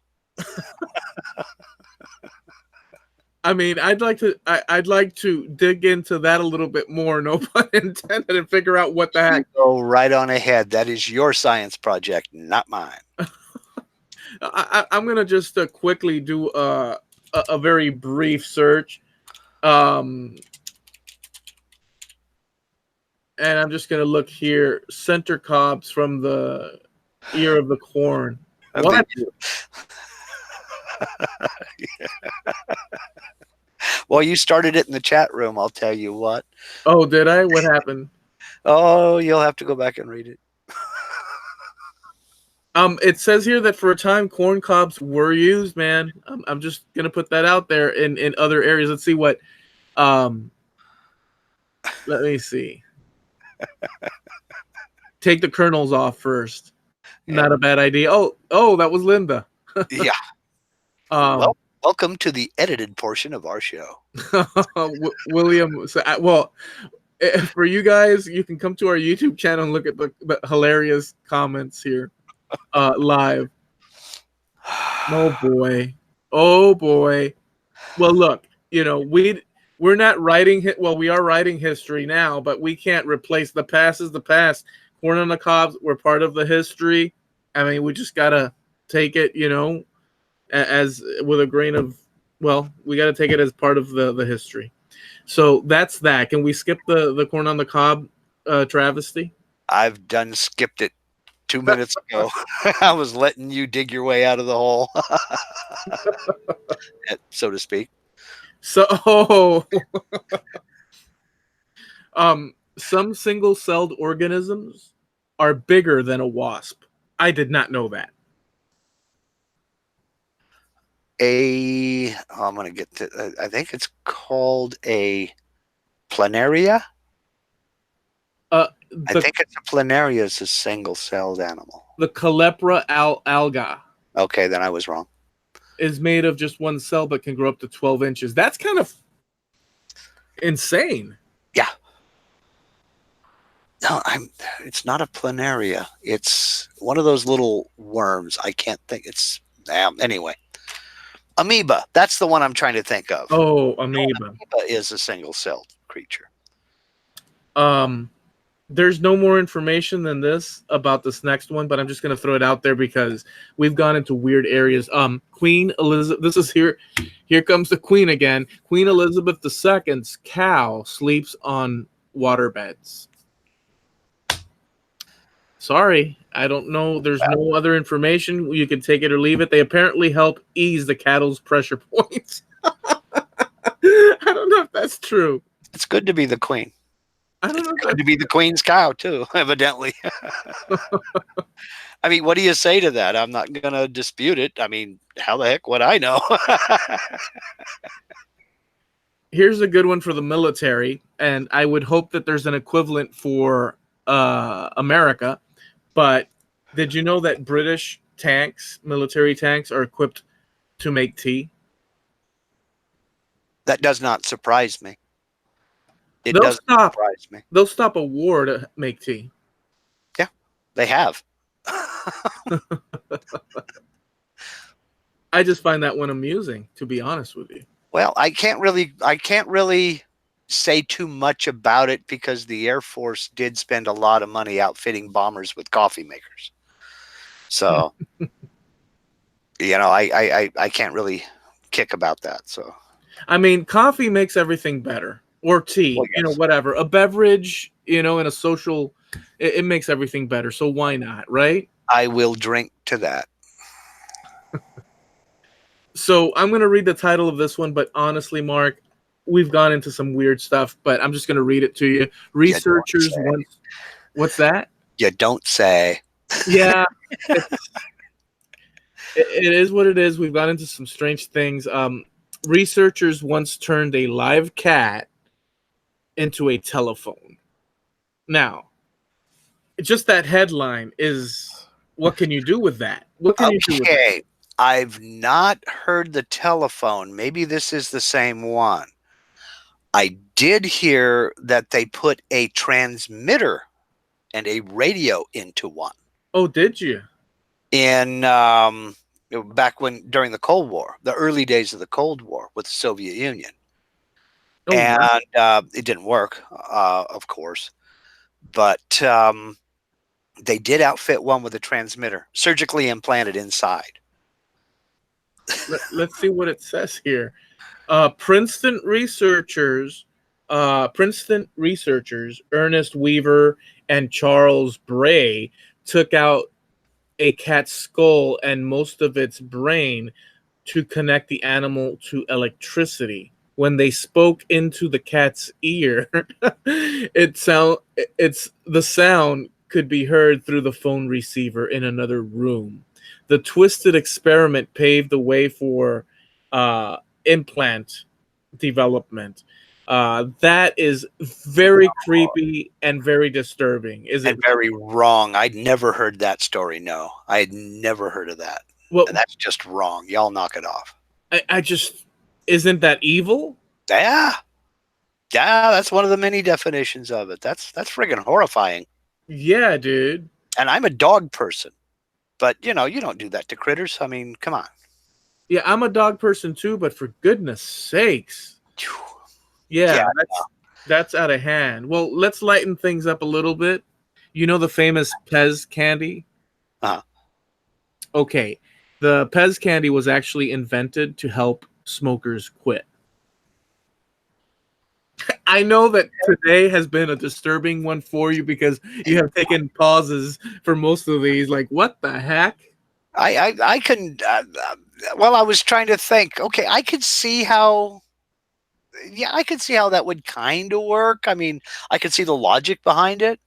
I mean, I'd like to dig into that a little bit more, no pun intended, and figure out what the heck. Go right on ahead. That is your science project, not mine. I'm gonna just quickly do a very brief search, and I'm just gonna look here. Center cobs from the ear of the corn. What? Well, you started it in the chat room, I'll tell you what. Oh, did I? What happened? Oh, you'll have to go back and read it. It says here that for a time corn cobs were used, man. I'm just gonna put that out there in other areas. Let's see what. Let me see. Take the kernels off first. Yeah. Not a bad idea. Oh, that was Linda. Yeah. Well, welcome to the edited portion of our show. William. Well, for you guys, you can come to our YouTube channel and look at the hilarious comments here live. Oh boy. Well, look, we're not writing well, we are writing history now, but we can't replace the past is the past. Corn on the cobs, we're part of the history. I mean, we just gotta take it, as with a grain of, well, we gotta take it as part of the history. So that's that. Can we skip the corn on the cob travesty? I've done skipped it 2 minutes ago. I was letting you dig your way out of the hole, so to speak. So, Some single-celled organisms are bigger than a wasp. I did not know that. I'm going to get to, I think it's called a planaria. I think it's a planaria is a single-celled animal. The Calepra alga. Okay, then I was wrong. Is made of just one cell but can grow up to 12 inches. That's kind of insane. Yeah. No, it's not a planaria. It's one of those little worms. I can't think. It's anyway. Amoeba. That's the one I'm trying to think of. Oh, amoeba. Amoeba is a single-celled creature. There's no more information than this about this next one, but I'm just going to throw it out there because we've gone into weird areas. Queen Elizabeth, this is here comes the queen again. Queen Elizabeth II's cow sleeps on waterbeds. Sorry, I don't know. There's no other information. You can take it or leave it. They apparently help ease the cattle's pressure points. I don't know if that's true. It's good to be the queen. I don't know. It's good to be the queen's cow too, evidently. I mean, what do you say to that? I'm not going to dispute it. I mean, how the heck would I know? Here's a good one for the military, and I would hope that there's an equivalent for America. But did you know that British tanks, military tanks, are equipped to make tea? That does not surprise me. It doesn't surprise me. They'll stop a war to make tea. Yeah, they have. I just find that one amusing, to be honest with you. Well, I can't really say too much about it because the Air Force did spend a lot of money outfitting bombers with coffee makers. So, I can't really kick about that. So, I mean, coffee makes everything better. Or tea, well, yes. Whatever. A beverage, in a social, it makes everything better. So why not, right? I will drink to that. So I'm going to read the title of this one, but honestly, Mark, we've gone into some weird stuff, but I'm just going to read it to you. Researchers once... What's that? You don't say. Yeah. It is what it is. We've gone into some strange things. Researchers once turned a live cat into a telephone. Now, just that headline is, what can you do with that? What can you do with that? I've not heard the telephone. Maybe this is the same one. I did hear that they put a transmitter and a radio into one. Oh, did you? In back during the Cold War, the early days of the Cold War with the Soviet Union. Oh, and it didn't work, of course. But they did outfit one with a transmitter, surgically implanted inside. Let's see what it says here. Princeton researchers Ernest Weaver and Charles Bray took out a cat's skull and most of its brain to connect the animal to electricity. When they spoke into the cat's ear, the sound could be heard through the phone receiver in another room. The twisted experiment paved the way for implant development. That is very creepy and very disturbing. Is it? And very wrong. I'd never heard that story. No, I had never heard of that. Well, and that's just wrong. Y'all knock it off. I just, isn't that evil? Yeah. Yeah, that's one of the many definitions of it. That's friggin' horrifying. Yeah, dude. And I'm a dog person. But, you don't do that to critters. I mean, come on. Yeah, I'm a dog person too, but for goodness sakes. Yeah, that's out of hand. Well, let's lighten things up a little bit. You know the famous Pez candy? Uh-huh. Okay. The Pez candy was actually invented to help smokers quit. I know that today has been a disturbing one for you because you have taken pauses for most of these. Like, what the heck? I can. Well, I was trying to think. Okay, I could see how yeah, I could see how that would kind of work. I mean, I could see the logic behind it,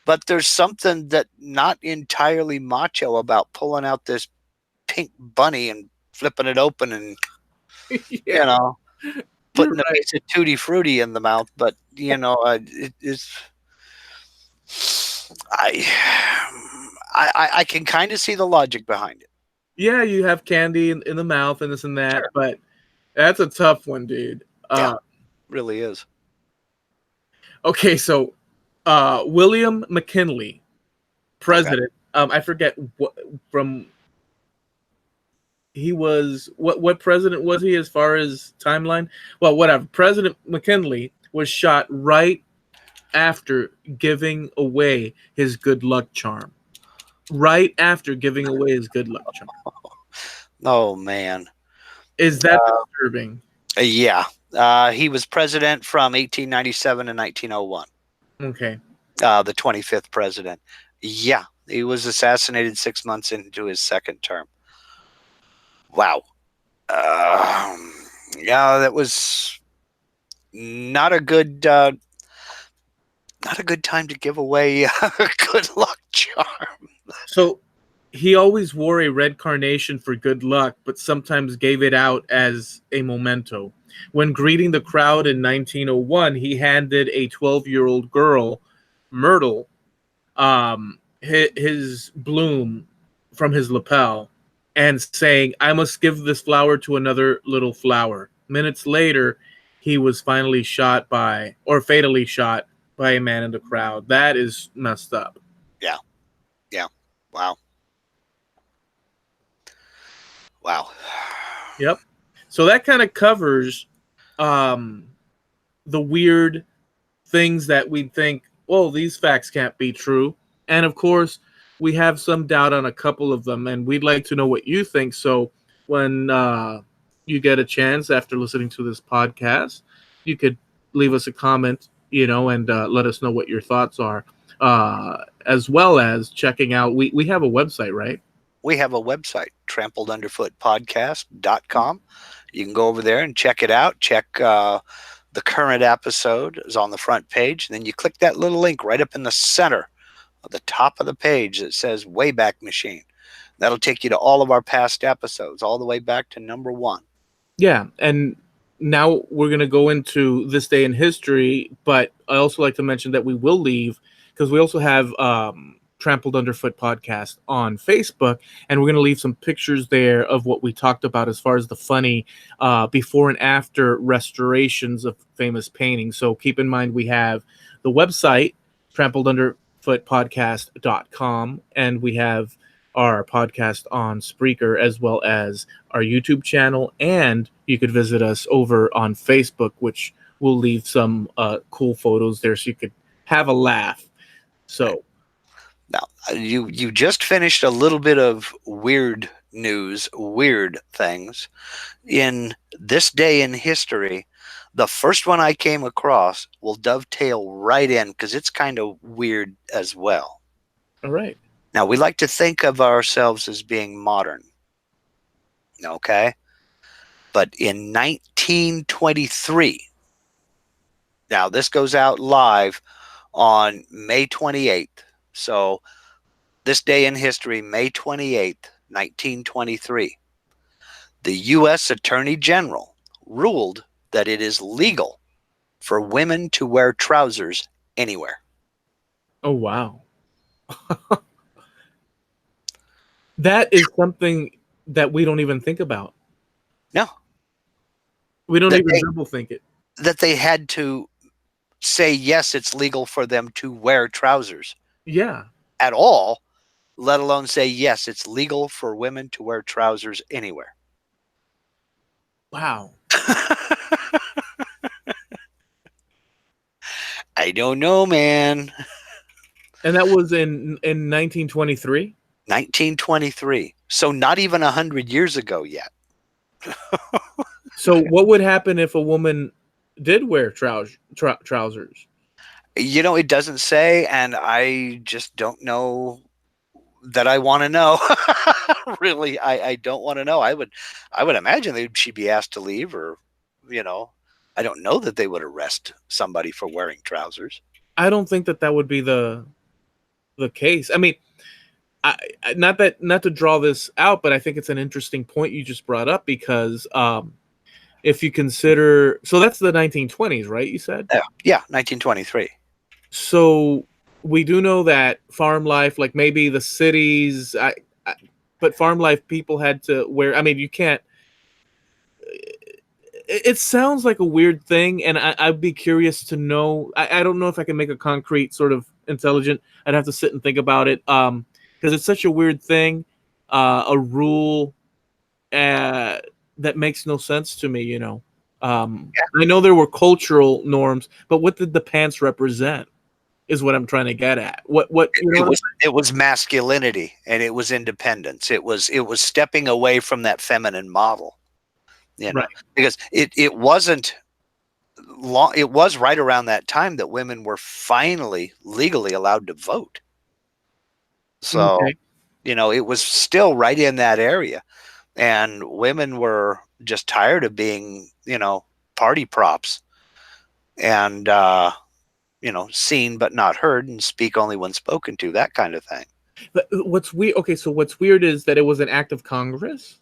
but there's something that not entirely macho about pulling out this pink bunny and flipping it open and, you Yeah, know, you're putting a right. piece of tutti frutti in the mouth. But, it is, I, I can kind of see the logic behind it. Yeah, you have candy in the mouth and this and that, Sure. but that's a tough one, dude. Yeah, really is. Okay, so William McKinley, Okay. president. I forget what from he was what president was he as far as timeline? Well, whatever. President McKinley was shot right after giving away his good luck charm. Right after giving away his good luck charm. Oh, man. Is that disturbing? Yeah. He was president from 1897 to 1901. Okay. The 25th president. Yeah. He was assassinated 6 months into his second term. Wow. Yeah, that was not a good not a good time to give away a good luck charm. So he always wore a red carnation for good luck, but sometimes gave it out as a memento. When greeting the crowd in 1901, he handed a 12-year-old girl, Myrtle, his bloom from his lapel and saying, "I must give this flower to another little flower." Minutes later, he was finally shot by, or fatally shot by a man in the crowd. That is messed up. Yeah. Yeah. Wow. Wow. Yep. So that kind of covers um, the weird things that we think, well, these facts can't be true. And of course, we have some doubt on a couple of them, and we'd like to know what you think. So when you get a chance after listening to this podcast, you could leave us a comment, and let us know what your thoughts are, as well as checking out. We have a website, right? We have a website, trampledunderfootpodcast.com. You can go over there and check it out. Check the current episode is on the front page. And then you click that little link right up in the center of the top of the page that says Wayback Machine. That'll take you to all of our past episodes, all the way back to number 1. Yeah, and now we're going to go into this day in history, but I also like to mention that we will leave because we also have Trampled Underfoot podcast on Facebook, and we're going to leave some pictures there of what we talked about as far as the funny before and after restorations of famous paintings. So keep in mind we have the website, trampledunderfootpodcast.com, and we have our podcast on Spreaker, as well as our YouTube channel, and you could visit us over on Facebook, which will leave some cool photos there so you could have a laugh. So now you just finished a little bit of weird news, weird things in this day in history. The first one I came across will dovetail right in because it's kind of weird as well. all right. Now, we like to think of ourselves as being modern, okay? But in 1923, now this goes out live on May 28th. So this day in history, May 28th, 1923, the U.S. Attorney General ruled that it is legal for women to wear trousers anywhere. Oh, wow. That is something that we don't even think about. No. We don't even double think it. That they had to say, yes, it's legal for them to wear trousers. Yeah. At all, let alone say, yes, it's legal for women to wear trousers anywhere. Wow. I don't know, man. And that was in 1923? 1923. So not even 100 years ago yet. So what would happen if a woman did wear trousers? It doesn't say, and I just don't know that I want to know. Really, I don't want to know. I would imagine she'd be asked to leave, or I don't know that they would arrest somebody for wearing trousers. I don't think that would be the case. I mean, not to draw this out, but I think it's an interesting point you just brought up because if you consider, so that's the 1920s, right? You said, yeah, 1923. So we do know that farm life, like maybe the cities, but farm life people had to wear. I mean, you can't. It sounds like a weird thing, and I'd be curious to know. I don't know if I can make a concrete sort of intelligent. I'd have to sit and think about it, because it's such a weird thing, a rule that makes no sense to me. I know there were cultural norms, but what did the pants represent? Is what I'm trying to get at. What it was masculinity and it was independence. It was stepping away from that feminine model. Right. Because it wasn't long. It was right around that time that women were finally legally allowed to vote. So, Okay. it was still right in that area, and women were just tired of being, party props, and seen but not heard, and speak only when spoken to, that kind of thing. But what's weird? Okay, so what's weird is that it was an act of Congress.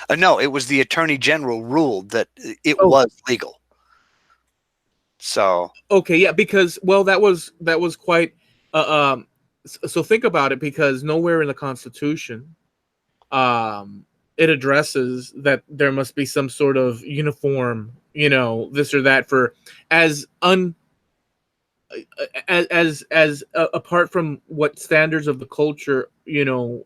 No, it was the Attorney General ruled that it Oh. was legal. So Okay, yeah, because that was quite. So think about it, because nowhere in the Constitution, it addresses that there must be some sort of uniform, this or that for as apart from what standards of the culture,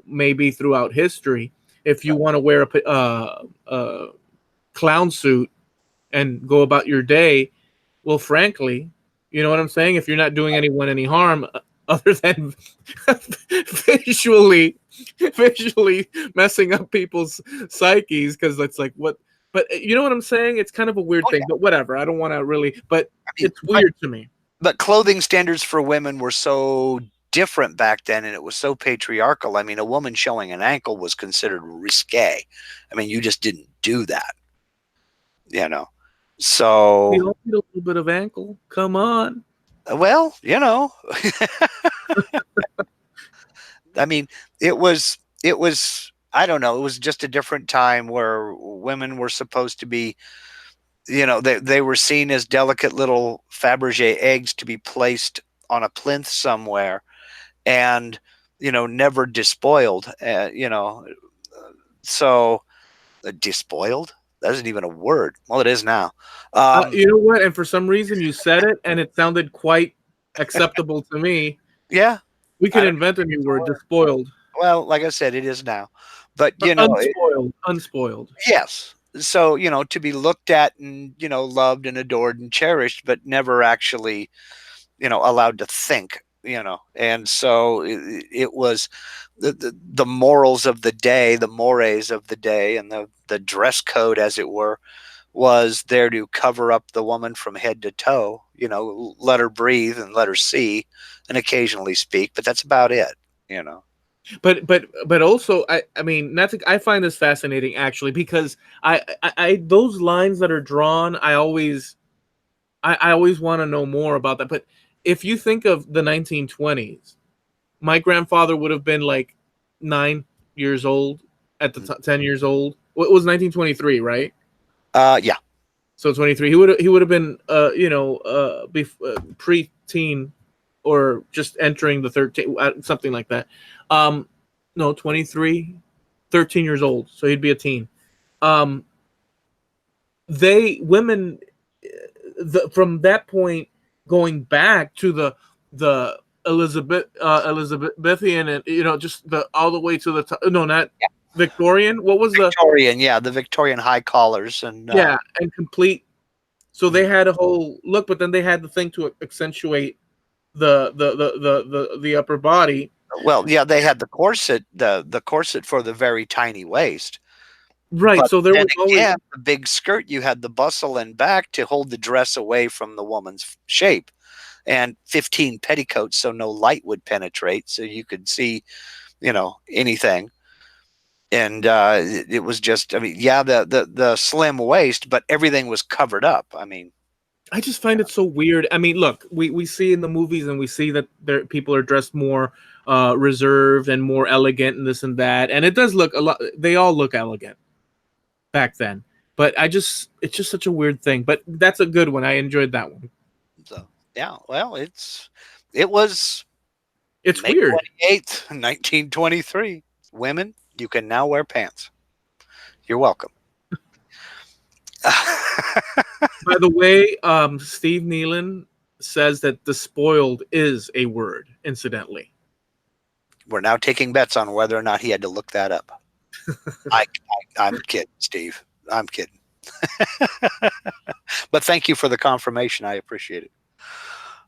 maybe throughout history. If you want to wear a clown suit and go about your day, well, frankly, you know what I'm saying? If you're not doing anyone any harm other than visually messing up people's psyches, because it's like, what? But you know what I'm saying? It's kind of a weird thing, but whatever. I don't want to really, but it's weird to me. But clothing standards for women were so different back then, and it was so patriarchal. I mean, a woman showing an ankle was considered risque. I mean, you just didn't do that, So You don't need a little bit of ankle. Come on. Well, I mean, it was, I don't know, it was just a different time where women were supposed to be, they were seen as delicate little Fabergé eggs to be placed on a plinth somewhere and, never despoiled, so despoiled? That isn't even a word. Well, it is now. You know what? And for some reason you said it and it sounded quite acceptable to me. Yeah. We can invent a new word, despoiled. Well, like I said, it is now. But, unspoiled. Yes. So, to be looked at and, loved and adored and cherished, but never actually, allowed to think, and so it was the morals of the day, the mores of the day, and the dress code, as it were, was there to cover up the woman from head to toe, let her breathe and let her see and occasionally speak, but that's about it, But also, I mean, I find this fascinating, actually, because I those lines that are drawn, I always want to know more about that. But if you think of the 1920s, my grandfather would have been like 9 years old at the 10 years old. What was 1923, right? Yeah. So 23. He would have been pre-teen, or just entering the 13, something like that. No, 23, 13 years old. So he'd be a teen. Women, from that point going back to the Elizabethan, and just all the way to the no, not Victorian. What was Victorian? Yeah, the Victorian high collars and and complete. So they had a whole look, but then they had the thing to accentuate the upper body. Well, yeah, they had the corset, the corset for the very tiny waist. Right. But so there was always the big skirt. You had the bustle and back to hold the dress away from the woman's shape, and 15 petticoats so no light would penetrate, so you could see, anything. And it was just, I mean, yeah, the slim waist, but everything was covered up. I mean, I just find it so weird. I mean, look, we see in the movies and we see that people are dressed more reserved and more elegant and this and that, and it does look a lot. They all look elegant back then, but it's just such a weird thing. But that's a good one. I enjoyed that one. so yeah, well, it was It's May weird. 28th, 1923. Women, you can now wear pants. You're welcome. By the way, Steve Nealon says that despoiled is a word, incidentally. We're now taking bets on whether or not he had to look that up. I'm kidding, Steve. I'm kidding. But thank you for the confirmation. I appreciate it.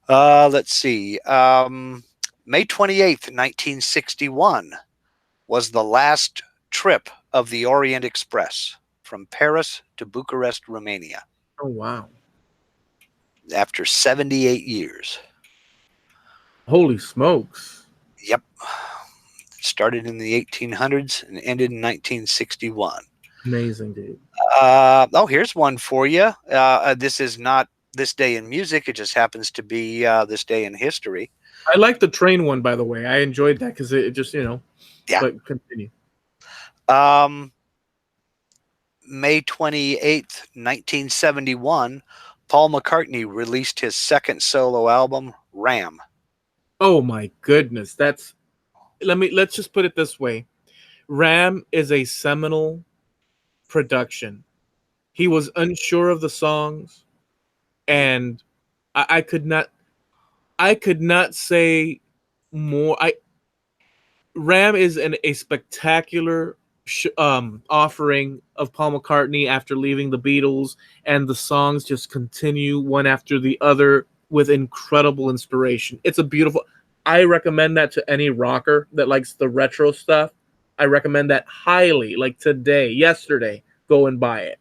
Let's see. May 28th, 1961 was the last trip of the Orient Express from Paris to Bucharest, Romania. Oh, wow. After 78 years. Holy smokes. Yep. Started in the 1800s and ended in 1961. Amazing, dude. Oh, here's one for you. This is not this day in music. It just happens to be this day in history. I like the train one, by the way. I enjoyed that because it just, Yeah. But continue. May 28th, 1971, Paul McCartney released his second solo album, Ram. Oh my goodness. Let's just put it this way. Ram is a seminal production. He was unsure of the songs, and I could not say more. Ram is a spectacular offering of Paul McCartney after leaving the Beatles, and the songs just continue one after the other with incredible inspiration. It's a beautiful. I recommend that to any rocker that likes the retro stuff. I recommend that highly. Like today, yesterday, go and buy it.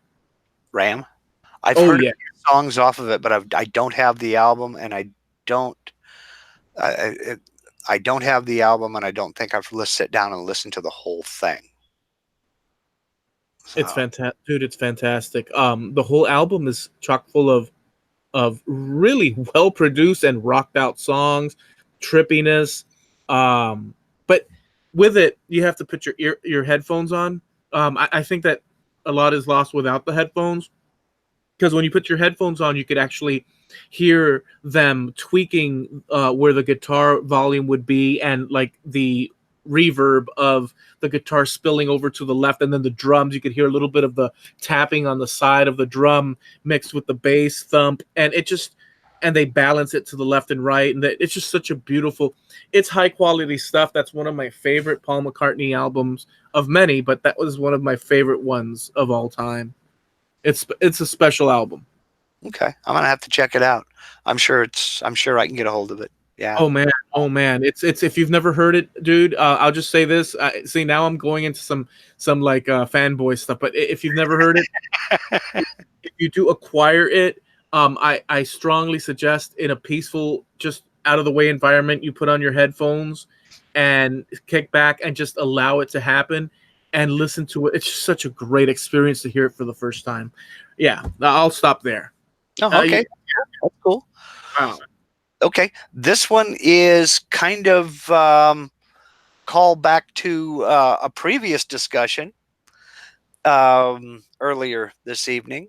Ram. I've heard songs off of it, but I don't have the album, and I don't have the album, and I don't think I've sit down and listened to the whole thing. So. It's fantastic, dude. It's fantastic. The whole album is chock full of really well produced and rocked out songs, trippiness. But with it, you have to put your headphones on. I think that a lot is lost without the headphones, because when you put your headphones on, you could actually hear them tweaking where the guitar volume would be, and like the reverb of the guitar spilling over to the left, and then the drums, you could hear a little bit of the tapping on the side of the drum mixed with the bass thump, and they balance it to the left and right, and it's just such a beautiful, it's high quality stuff. That's one of my favorite Paul McCartney albums of many, but that was one of my favorite ones of all time. It's a special album. Okay, I'm gonna have to check it out. I'm sure I can get a hold of it. Yeah. Oh man. It's if you've never heard it, dude. I'll just say this. See, now I'm going into some like fanboy stuff. But if you've never heard it, if you do acquire it, I strongly suggest, in a peaceful, just out of the way environment, you put on your headphones and kick back and just allow it to happen and listen to it. It's just such a great experience to hear it for the first time. Yeah, I'll stop there. Oh, okay. That's cool. Wow. Okay, this one is kind of call back to a previous discussion earlier this evening.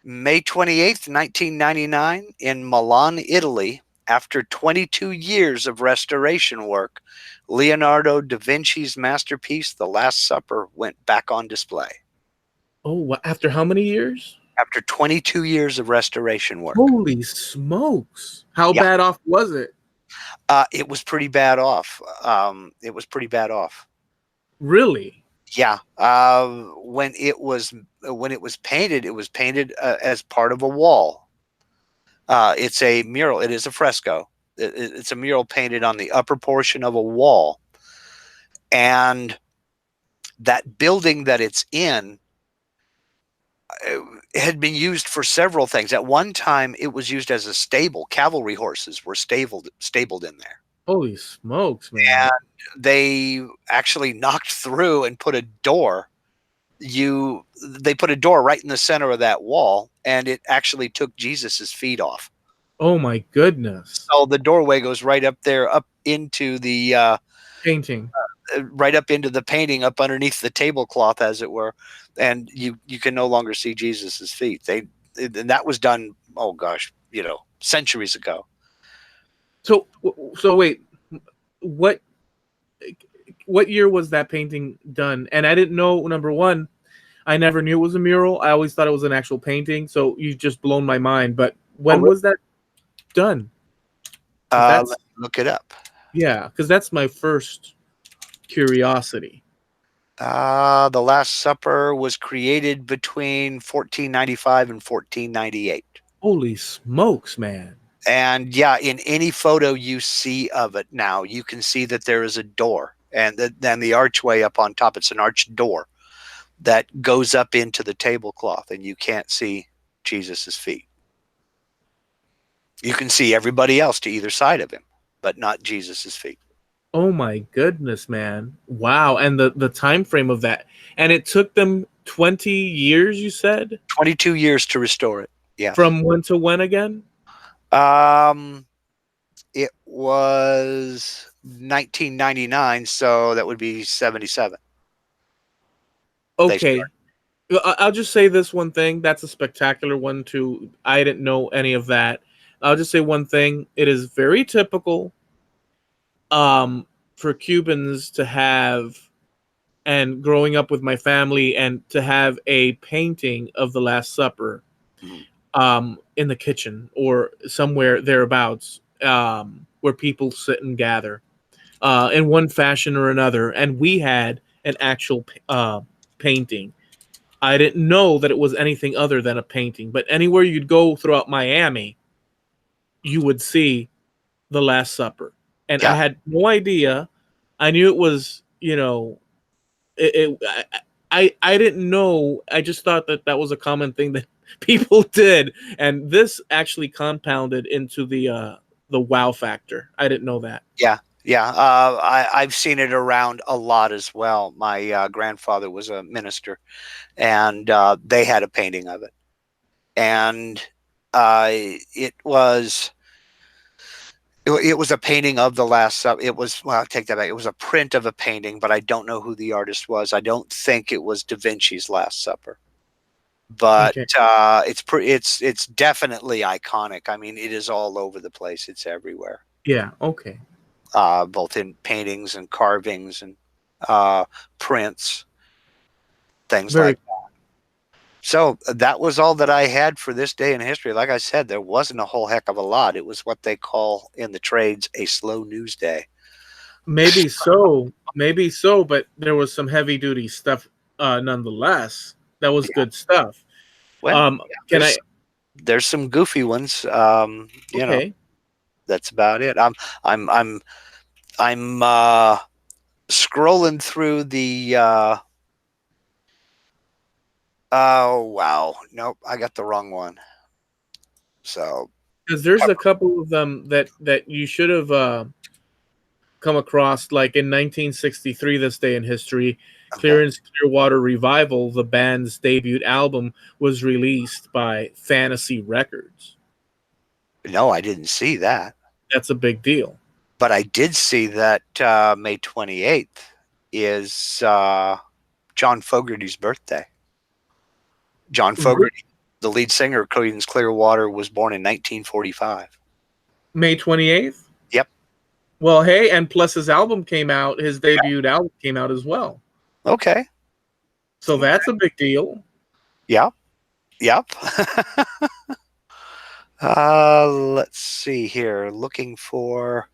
May 28th, 1999, in Milan, Italy, after 22 years of restoration work, Leonardo da Vinci's masterpiece, The Last Supper, went back on display. Oh, after how many years? After 22 years of restoration work. Holy smokes. How bad off was it? It was pretty bad off. Really? Yeah. When it was painted, it was painted as part of a wall. It's a mural. It is a fresco. It's a mural painted on the upper portion of a wall. And that building that it's in had been used for several things. At one time, it was used as a stable. Cavalry horses were stabled in there. Holy smokes, man. And they actually knocked through and put a door. They put a door right in the center of that wall, and it actually took Jesus's feet off. Oh my goodness. So the doorway goes right up there, up into the Painting. right up into the painting, up underneath the tablecloth, as it were, and you can no longer see Jesus's feet. And that was done. Oh gosh, centuries ago. So wait, what what year was that painting done? And I didn't know, number one, I never knew it was a mural. I always thought it was an actual painting. So you just blown my mind. But Oh, when really? was that done? Let That's me look it up. yeah, because that's my first curiosity. The Last Supper was created between 1495 and 1498. Holy smokes, man. And yeah, in any photo you see of it now, you can see that there is a door, and then the archway up on top. It's an arched door that goes up into the tablecloth, and you can't see Jesus's feet. You can see everybody else to either side of him, but not Jesus's feet. Oh my goodness, man. Wow. And the time frame of that. And it took them 20 years, you said? 22 years to restore it. Yes. From when to when again? It was 1999, so that would be 77. Okay. I'll just say this one thing. That's a spectacular one, too. I didn't know any of that. I'll just say one thing. It is very typical for Cubans to have, and growing up with my family, and to have a painting of the Last Supper in the kitchen or somewhere thereabouts, where people sit and gather in one fashion or another. And we had an actual painting. I didn't know that it was anything other than a painting, but anywhere you'd go throughout Miami, you would see the Last Supper. And I Yeah. had no idea. I knew it was, I didn't know. I just thought that that was a common thing that people did, and this actually compounded into the wow factor. I didn't know that. Yeah. Yeah. I've seen it around a lot as well. My grandfather was a minister, and they had a painting of it. And it was it was a painting of the Last Supper. It was, well, I'll take that back. It was a print of a painting, but I don't know who the artist was. I don't think it was Da Vinci's Last Supper, but Okay. it's definitely iconic. I mean, it is all over the place. It's everywhere, Yeah. Okay. both in paintings and carvings and prints, things Very. like that. So that was all that I had for this day in history. Like I said, there wasn't a whole heck of a lot. It was what they call in the trades a slow news day. Maybe so. Maybe so. But there was some heavy duty stuff, nonetheless. That was Yeah. good stuff. Well, Can I? there's some goofy ones. Okay. That's about it. I'm scrolling through the oh wow. Nope, I got the wrong one. So Because there's a couple of them that you should have come across, like in 1963, this day in history. okay. Clearance Clearwater Revival, the band's debut album, was released by Fantasy Records. No, I didn't see that. That's a big deal. But I did see that May 28th is John Fogerty's birthday. John Fogerty, the lead singer of Creedence Clearwater, was born in 1945. May 28th? Yep. Well, hey, and plus his album came out, his debut album came out as well. Okay. So that's a big deal. Yep. Yep. Let's see here. Looking for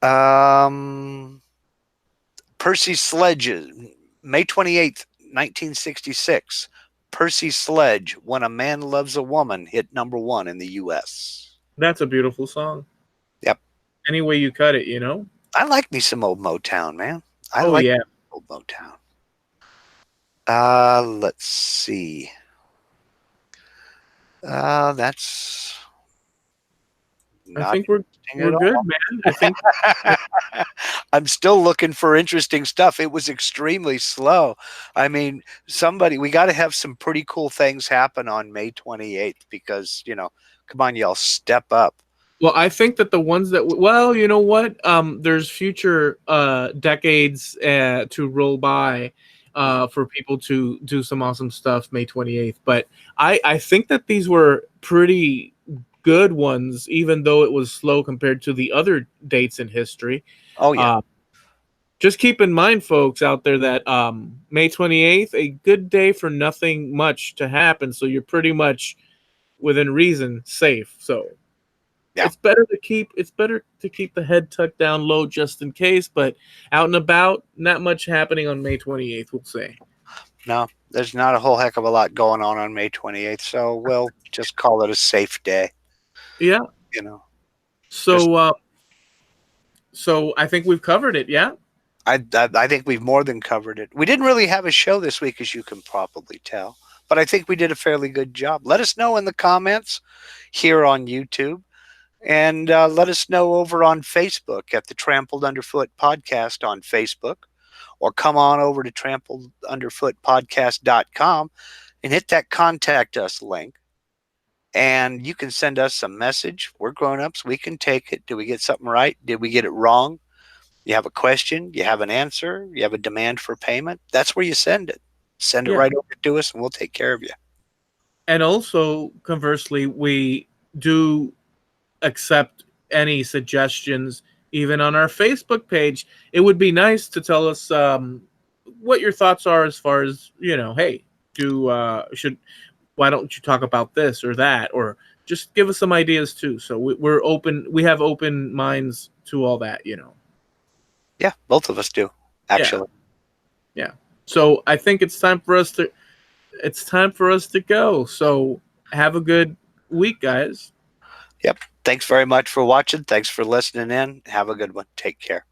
Percy Sledge, May 28th, 1966. Percy Sledge, When a Man Loves a Woman, hit #1 in the U.S. That's a beautiful song. Yep. Any way you cut it, you know? I like me some old Motown, man. I Oh, like yeah. old Motown. Let's see. That's I Not think we're interesting at good, all. man. I think I'm still looking for interesting stuff. It was extremely slow. I mean, we got to have some pretty cool things happen on May 28th because, come on, y'all, step up. well, I think that the ones that well, you know what? There's future decades to roll by for people to do some awesome stuff May 28th. But I think that these were pretty good ones, even though it was slow compared to the other dates in history. Oh, yeah. Just keep in mind, folks out there, that May 28th, a good day for nothing much to happen. So you're pretty much within reason safe. So Yeah. it's better to keep the head tucked down low just in case, but out and about, not much happening on May 28th, we'll say. No, there's not a whole heck of a lot going on May 28th. So we'll just call it a safe day. Yeah. You know, So I think we've covered it. Yeah. I think we've more than covered it. We didn't really have a show this week, as you can probably tell, but I think we did a fairly good job. Let us know in the comments here on YouTube, and let us know over on Facebook at the Trampled Underfoot Podcast on Facebook, or come on over to trampledunderfootpodcast.com and hit that contact us link. And you can send us a message. We're grown-ups. We can take it. Did we get something right? Did we get it wrong? You have a question, you have an answer, you have a demand for payment. That's where you send it. Send it right over to us and we'll take care of you. And also, conversely, we do accept any suggestions, even on our Facebook page. It would be nice to tell us what your thoughts are as far as, hey, why don't you talk about this or that, or just give us some ideas too. So we're open. We have open minds to all that, Yeah, both of us do, actually. Yeah. So I think it's time for us to go. So have a good week, guys. Yep. Thanks very much for watching. Thanks for listening in. Have a good one. Take care.